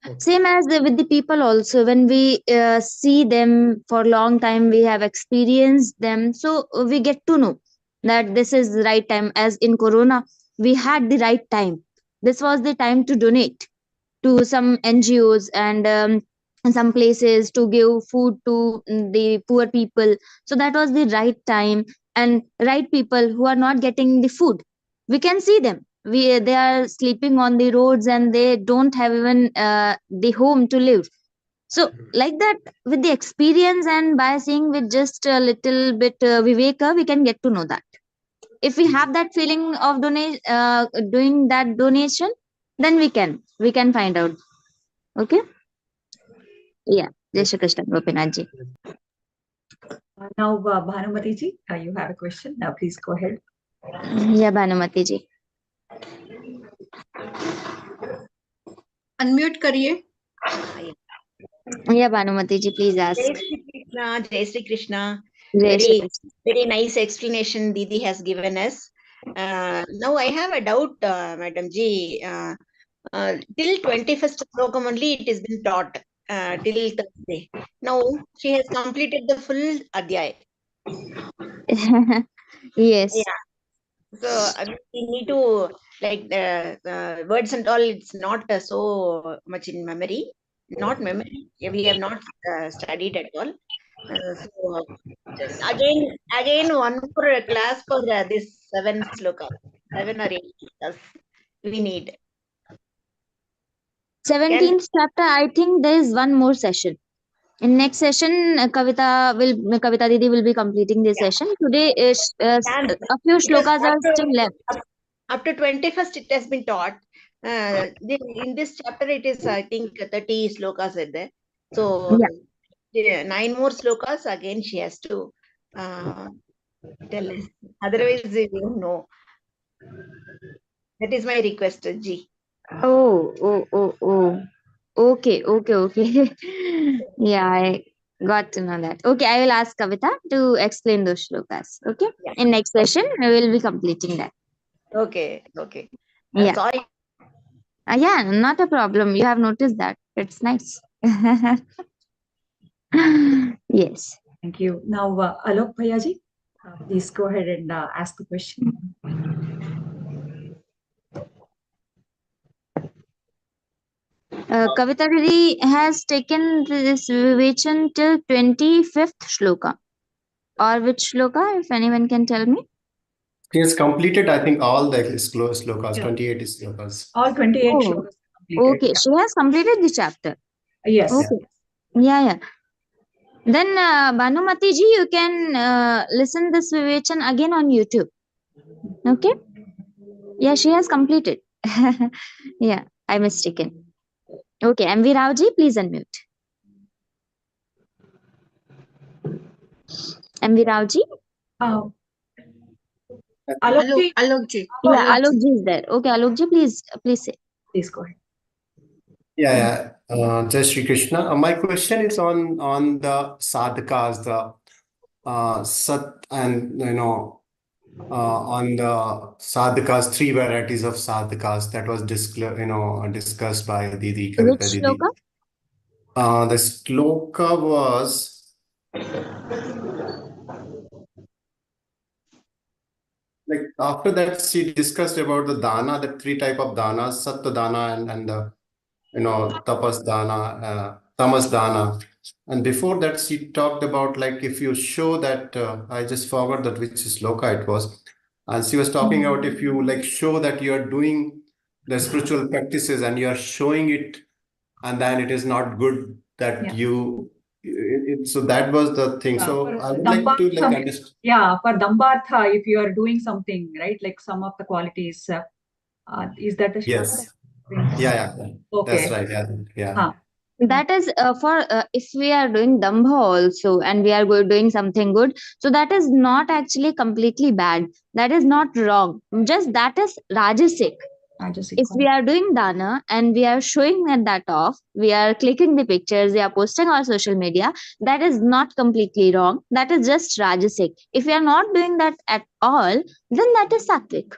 Okay. Same as with the people also, when we see them for a long time, we have experienced them. So we get to know that this is the right time. As in Corona, we had the right time. This was the time to donate to some NGOs and some places to give food to the poor people. So that was the right time, and right people who are not getting the food, we can see them. They are sleeping on the roads and they don't have even the home to live. So like that, with the experience and by seeing with just a little bit viveka, we can get to know that. If we have that feeling of doing that donation, then we can find out. Okay. Yeah. Jai Shri Krishna, Gopinath ji. Now, Bhanumati ji, you have a question. Now, please go ahead. Yeah, Bhanumati ji. Unmute करिए. Yeah, Bhanumati ji, please ask. Jai Shri Krishna, Jai Shri Krishna. Jai Shri Krishna. Very nice explanation Didi has given us. Now I have a doubt, Madam Ji. Till 21st Slokam only it has been taught till Thursday. Now she has completed the full Adhyay. Yes. Yeah. So we need to, like, the words and all, it's not so much in memory. Not memory. We have not studied at all. So again one more class for this 7 sloka, 7 or 8 slokas we need. 17th chapter, I think there is one more session. In next session, Kavita Didi will be completing this session. Today, a few shlokas are still left. Up to 21st, it has been taught. In this chapter, it is, I think, 30 slokas are there. So, 9 more slokas, again, she has to tell us. Otherwise, we don't know. That is my request, Ji. Oh. Okay. Yeah, I got to know that. Okay, I will ask Kavita to explain those shlokas. Okay, Yeah. in next session, I will be completing that. Okay. Yeah. Sorry. Yeah, not a problem. You have noticed that. It's nice. Yes. Thank you. Now, Alok Bhayaji, please go ahead and ask the question. Kavita Didi has taken this Vivechan till 25th shloka. Or which shloka, if anyone can tell me? He has completed, I think, all the slokas, Yeah. 28 slokas. All 28 Oh, shlokas completed. okay, she has completed the chapter. Yes. Okay. Yeah. Then, Bhanumati ji, you can listen this Vivechan again on YouTube. Okay? Yeah, she has completed. Yeah, I mistaken. Okay, MV Rao ji, please unmute. MV Rao ji? Alok ji. Alok ji. Yeah, Alok ji is there. Okay, Alok ji, please say. Please go ahead. Yeah. Jai Shri Krishna. My question is on the sadhakas, the sat, and on the sadhakas, 3 varieties of sadhakas that was discussed by Didi, Kavita Which Didi. shloka? The sloka was like after that she discussed about the dana, the 3 type of danas, sattva dana and the tapas dana, tamas dana. And before that she talked about like if you show that I just forgot that which sloka it was, and she was talking about if you like show that you are doing the spiritual practices and you are showing it, and then it is not good that so that was the thing. So I would like to like understand. Yeah, for Dambartha, if you are doing something, right, like some of the qualities, is that the shloka? Yes. Yeah. Okay. That's right. Yeah. That is for if we are doing dambha also and we are doing something good, so that is not actually completely bad. That is not wrong. Just that is Rajasic. If we are doing dana and we are showing that off, we are clicking the pictures, we are posting on social media, that is not completely wrong. That is just Rajasic. If we are not doing that at all, then that is Satvic.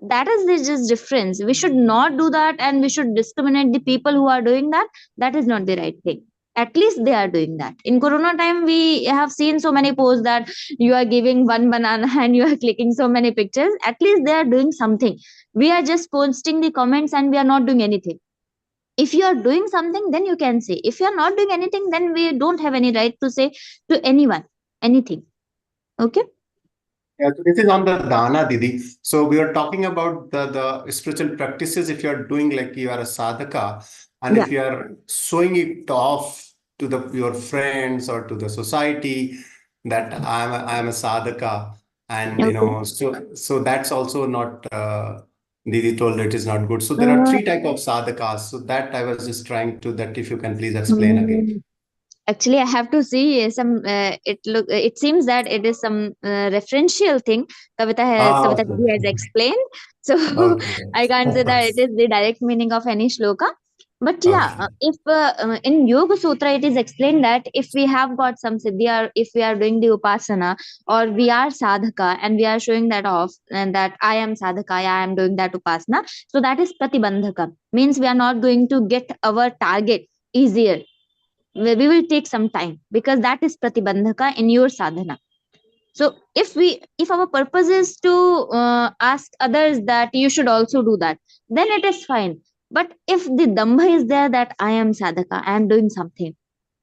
That is the just difference. We should not do that, and we should discriminate the people who are doing that. That is not the right thing. At least they are doing that. In Corona time, we have seen so many posts that you are giving one banana and you are clicking so many pictures. At least they are doing something. We are just posting the comments and we are not doing anything. If you are doing something, then you can say. If you are not doing anything, then we don't have any right to say to anyone anything. Okay? Yeah, so this is on the dana, Didi. So we are talking about the spiritual practices. If you are doing like you are a sadhaka, and if you are showing it off to your friends or to the society that I am a sadhaka, and so that's also not. Didi told it is not good. So there are 3 type of sadhakas. So that I was just trying to that if you can please explain again. Actually, I have to see some. It seems that it is some referential thing. Kavita has explained, so I can't say that it is the direct meaning of any shloka. But yeah, if in Yoga Sutra it is explained that if we have got some siddhi, or if we are doing the upasana, or we are sadhaka and we are showing that off, and that I am sadhaka, I am doing that upasana, so that is pratibandhaka. Means we are not going to get our target easier. We will take some time, because that is pratibandhaka in your sadhana. So if our purpose is to ask others that you should also do that, then it is fine. But if the dambha is there that I am sadhaka, I am doing something,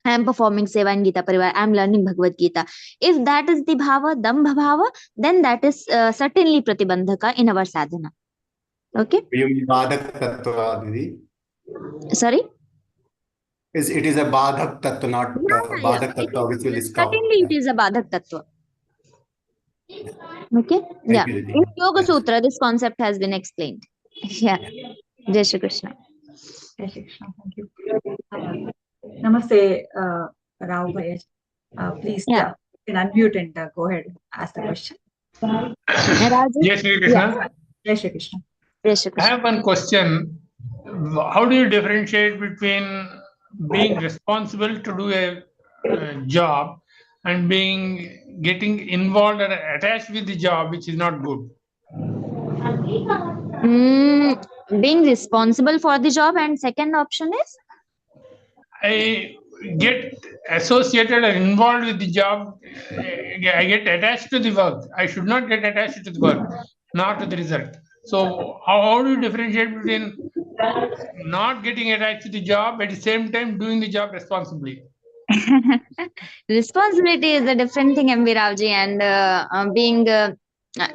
I am performing seva in Gita Parivar, I am learning Bhagavad-Gītā, if that is the bhava, dambha bhava, then that is certainly pratibandhaka in our sadhana. Okay? Badhak tattva, Didi. Sorry? It is a badhak tattva, not badhak tattva, which will stop. Certainly it is a badhak tattva. Okay? Yeah. In Yoga Sutra, this concept has been explained. Yeah. Jai Shri Krishna. Jai Shri Krishna. Thank you. Namaste, Rao Bhai. Please you can unmute and go ahead and ask the question. Jai Shri Krishna. Jai Shri Krishna. I have one question. How do you differentiate between being responsible to do a job and getting involved or attached with the job, which is not good? Being responsible for the job, and second option is? I get associated or involved with the job, I get attached to the work. I should not get attached to the work, not to the result. So how do you differentiate between not getting attached to the job at the same time doing the job responsibly? Responsibility is a different thing, MV Ravji, and being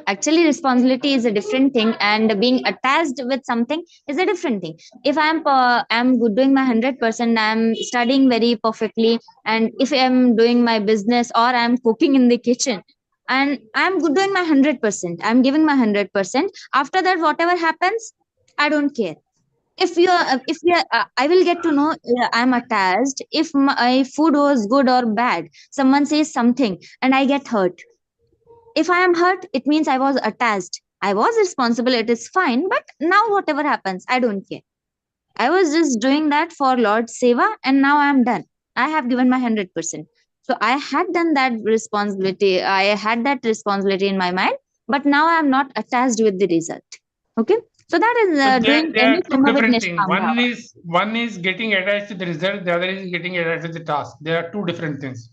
actually responsibility is a different thing, and being attached with something is a different thing. If I'm good doing my 100%, I'm studying very perfectly, and if I'm doing my business or I'm cooking in the kitchen, and I'm good doing my 100%, I'm giving my 100%. After that, whatever happens, I don't care. If you're I will get to know I'm attached if my food was good or bad. Someone says something and I get hurt. If I am hurt, it means I was attached. I was responsible, it is fine, but now whatever happens, I don't care. I was just doing that for Lord's seva, and now I am done. I have given my 100%. So I had done that responsibility. I had that responsibility in my mind, but now I am not attached with the result. Okay. So that is So doing they are any two karma with different things. Nishkam Bhava. One is getting attached to the result, the other is getting attached to the task. They are two different things.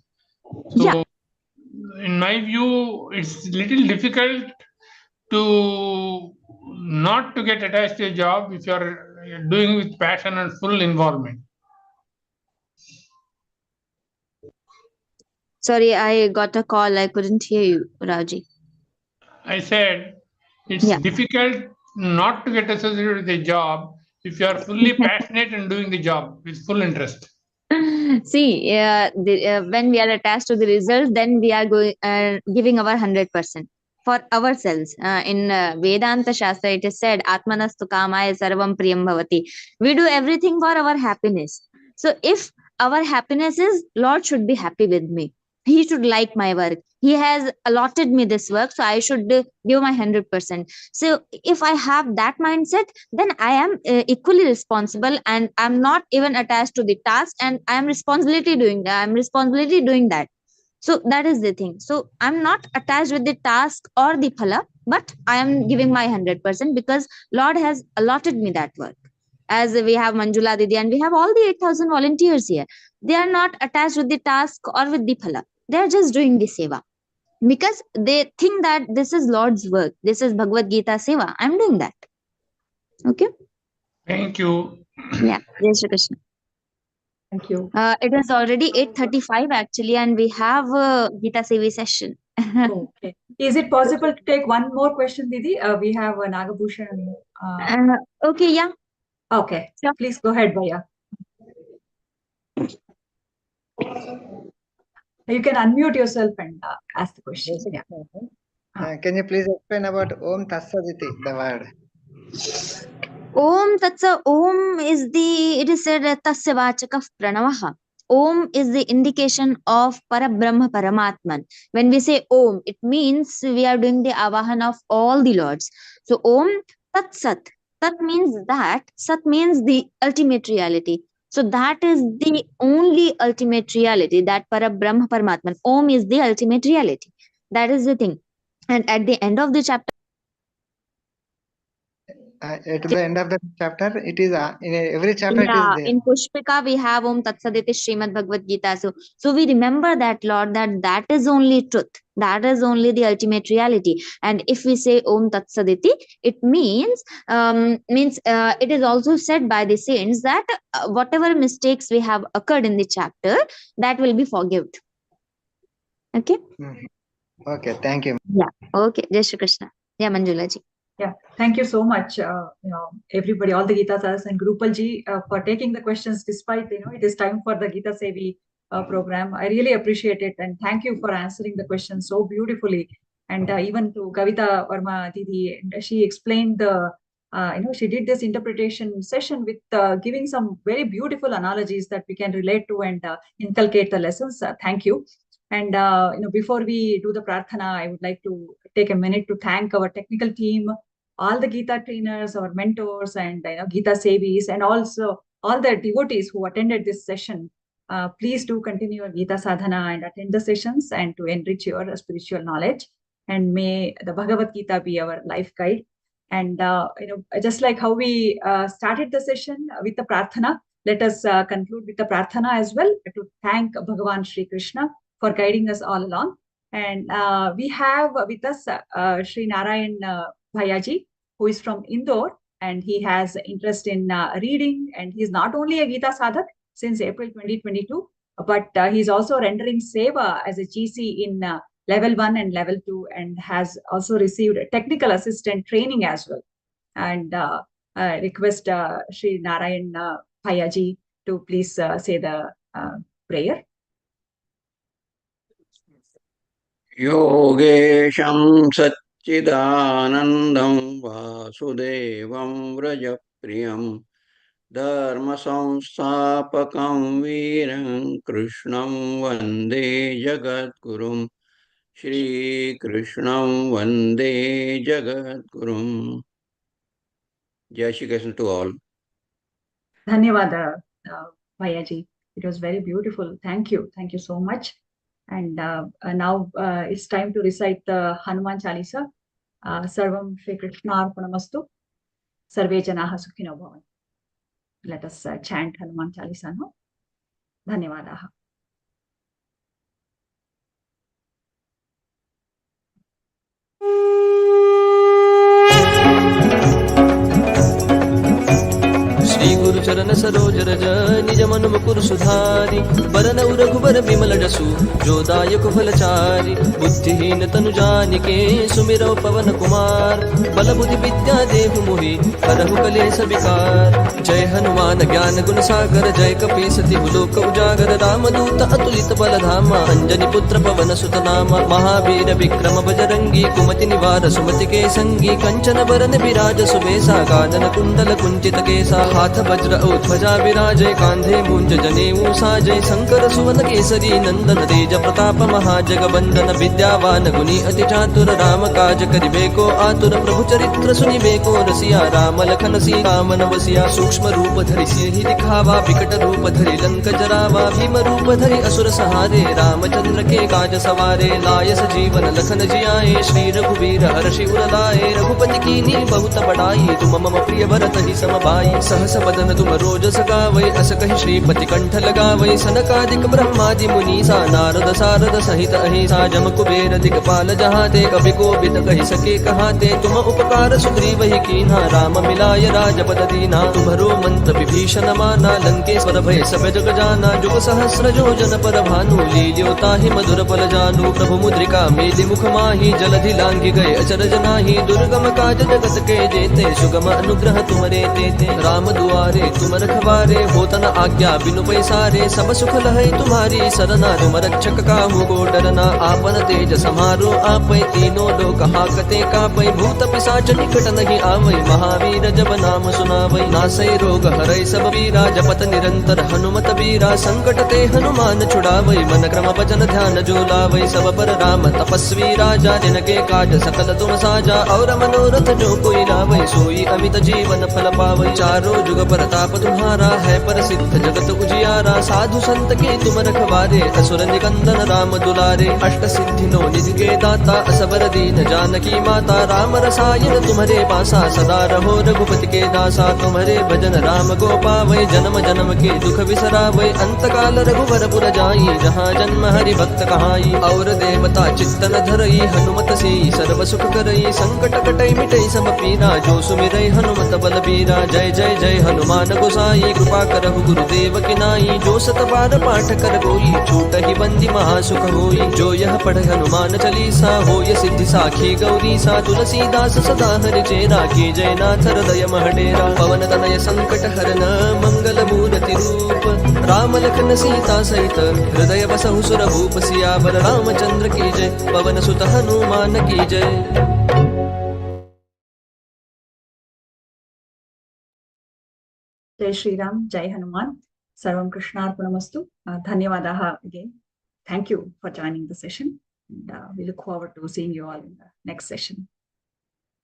So Yeah. in my view, it's little difficult to not to get attached to a job if you are doing with passion and full involvement. Sorry, I got a call. I couldn't hear you, Raji. I said it's Yeah. difficult not to get associated with a job if you are fully passionate and doing the job with full interest. See, when we are attached to the result, then we are going giving our 100% for ourselves. In Vedanta Shastra, it is said, "Atmanastu kamaya sarvam priyam bhavati." We do everything for our happiness. So, if our happiness is Lord should be happy with me, He should like my work. He has allotted me this work, so I should give my 100%. So, if I have that mindset, then I am equally responsible, and I'm not even attached to the task, and I'm responsibility doing that. So that is the thing. So I'm not attached with the task or the phala, but I am giving my 100% because Lord has allotted me that work. As we have Manjula Didi and we have all the 8,000 volunteers here, they are not attached with the task or with the phala. They are just doing the seva because they think that this is Lord's work. This is Bhagavad Gita seva. I'm doing that. Okay. Thank you. Yeah. Jai Shri Krishna. Thank you. It is already 8:35 actually, and we have a Gita Sevi session. Okay. Is it possible to take one more question, Didi? We have Nagabhushan. Okay, yeah. Okay. Sure. Please go ahead, Bhaiya. You can unmute yourself and ask the question. Yeah. Can you please explain about Om Tassaditi, the word? Om Tatsa Om is it is said Tasya Vachaka Pranavaha. Om is the indication of Parabrahma Paramatman. When we say Om, it means we are doing the avahan of all the lords. So Om Tat Sat. Tat means that, Sat means the ultimate reality. So that is the only ultimate reality, that Parabrahma Paramatman. Om is the ultimate reality. That is the thing. And at the end of the chapter, At the end of the chapter, it is in every chapter it is yeah, there. in Pushpika we have Om Tatsaditi Śrīmad-Bhagavadgītā. So we remember that, Lord, that is only truth. That is only the ultimate reality. And if we say Om Tatsaditi, it means it is also said by the saints that whatever mistakes we have occurred in the chapter, that will be forgiven. Okay. Okay, thank you. Yeah. Okay. Jai Shri Krishna. Yeah, Manjula ji. Yeah, thank you so much, everybody, all the Gita Sas and Grupal ji for taking the questions despite, it is time for the Gita Sevi program. I really appreciate it, and thank you for answering the questions so beautifully. And even to Kavita Verma Didi, she explained she did this interpretation session with giving some very beautiful analogies that we can relate to and inculcate the lessons. Thank you. And before we do the prarthana, I would like to take a minute to thank our technical team, all the Gita trainers, our mentors, and Gita Sevis, and also all the devotees who attended this session. Please do continue your Gita sadhana and attend the sessions and to enrich your spiritual knowledge. And may the Bhagavad Gita be our life guide. And just like how we started the session with the prarthana, let us conclude with the prarthana as well to thank Bhagavan Shri Krishna for guiding us all along. And we have with us Shri Narayan Bhayaji, who is from Indore, and he has interest in reading, and he is not only a Geeta Sadhak since April 2022, but he is also rendering seva as a GC in level 1 and level 2, and has also received technical assistant training as well. And request Shri Narayan Bhayaji to please say the prayer. योगेशं सच्चिदानन्दं वासुदेवं व्रजप्रियं धर्मसंस्थापकं वीरं कृष्णं वन्दे जगद्गुरुं श्रीकृष्णं वन्दे जगद्गुरुं. Jai Shri Krishna to all. Dhanyawada, Bhayaji. It was very beautiful. Thank you. Thank you so much. And now it's time to recite the Hanuman Chalisa. Sarvam Shri Krishna Arpanamastu. Sarve Janaha Sukhino Bhavan. Let us chant Hanuman Chalisa now. Dhanyawadaha. गुरु चरण सरोज रज निज मन मुकुर सुधारी बरन रघुबर बिमल जसु जो दायक फलचारी बुद्धिहीन तनु जानिके सुमिरौ पवन कुमार बल बुद्धि विद्या देहु मोहि हरहु कलेश विकार. जय हनुमान ज्ञान गुण सागर जय कपीस तिहु लोक उजागर रामदूत अतुलित बल धामा अंजनी पुत्र पवन सुत नामा महावीर विक्रम बजरंगी कुमति निवार सुमति के संगी कंचन बरन विराज सुबेसा कानन कुंडल कुंचित केसा हाथ वज्र ध्वजा विराजय कांधे मूंज जनेऊ साजय शंकर सुवन केसरी नंदन तेज प्रताप महाजगवंदन विद्यावान गुणी अति चातुर राम काज करिबेको आतुर प्रभु चरित्र सुनिबेको रसिया राम लखन सीता मन बसिया सूक्ष्म रूप धरि सिंहि दिखावा विकट रूप धरि लंक जरावा भीम रूप धरि असुर सहारे रामचंद्र के काज सवारे लाय सजीवन लखन जियाए श्री रघुवीर हर्षि उर लाए रघुपति कीन्ही बहुत बड़ाई तुम मम प्रिय भरत ही समभाई सहस बदन तुम रोज सगावै अस कहि श्रीपति कंठ लगावै सनकादिक ब्रह्मादि मुनीसा नारद सारद सहित अहिसा जम कुबेर दिगपाल जहाते कवि कोविद कहि सके कहाते तुम उपकार सुग्रीव ही कीन्हा राम मिलाय राजपद दीना तुम्हरो मंत्र विभीषण माना लंकेश्वर भय सब जग जाना जुग सहस्र योजन पर भानु लील्यो ताहि मधुर पल जानु प्रभु मुद्रिका मेलि मुख माहि जलधि लांघि गए अचरज नाही दुर्गम काज जगत के जेते सुगम अनुग्रह तुमरे तेते राम दुआरे तुम रखवारे होत न आज्ञा बिनु पैसारे सब सुख लहै तुम्हारी सरना तुम रक्षक काहू को डरना आपन तेज समारो आपै तीनों लोक हाकते कापै भूत पिशाच निकट नहीं आवै महावीर जब नाम सुनावै नासै रोग हरै सब पीरा जपत निरंतर हनुमत बीरा संकट ते हनुमान छुड़ावै मन क्रम वचन ध्यान जो लावै सब पर राम तपस्वी राजा जिनके काज सकल तुम साजा और मनोरथ जो कोई लावै सोई अमित जीवन फल पावै चारों जुग प्रताप तुम्हारा है पर सिद्ध जगत उजियारा साधु संत के तुम रखवारे असुर निकंदन राम दुलारे अष्ट सिद्धि नो निधि के दाता असबर दीन जानकी माता राम रसायन तुम्हारे पासा सदा रहो रघुपति के दासा तुम्हारे भजन राम को पावै जन्म जन्म के दुख बिसरावै अंत काल रघुवर पुर जाई जहाँ जन्म हरि भक्त कहाई और देवता चित्तन धरई हनुमत से सर्व सुख करई संकट कटई मिटई सब पीरा जो सुमिरई हनुमत बलबीरा. जय जय जय हनुमान गोसाई कृपा करहु गुरुदेव की नाई जो सत बार पाठ कर गोई छूट ही बंदी महासुख होई जो यह पढ़ हनुमान चालीसा होय सिद्धि साखी गौरी सा तुलसीदास सदा हरि चेरा की जय नाथ हृदय महडेरा पवन तनय संकट हरन मंगल मूर्ति रूप राम लखन सीता सहित हृदय बसहु सुर भूप सियावर रामचंद्र की जय पवन सुत हनुमान की जय. Jai Shri Ram, Jai Hanuman, Sarvam Krishna Arpanamastu. Dhanyawadaha again. Thank you for joining the session. And we look forward to seeing you all in the next session.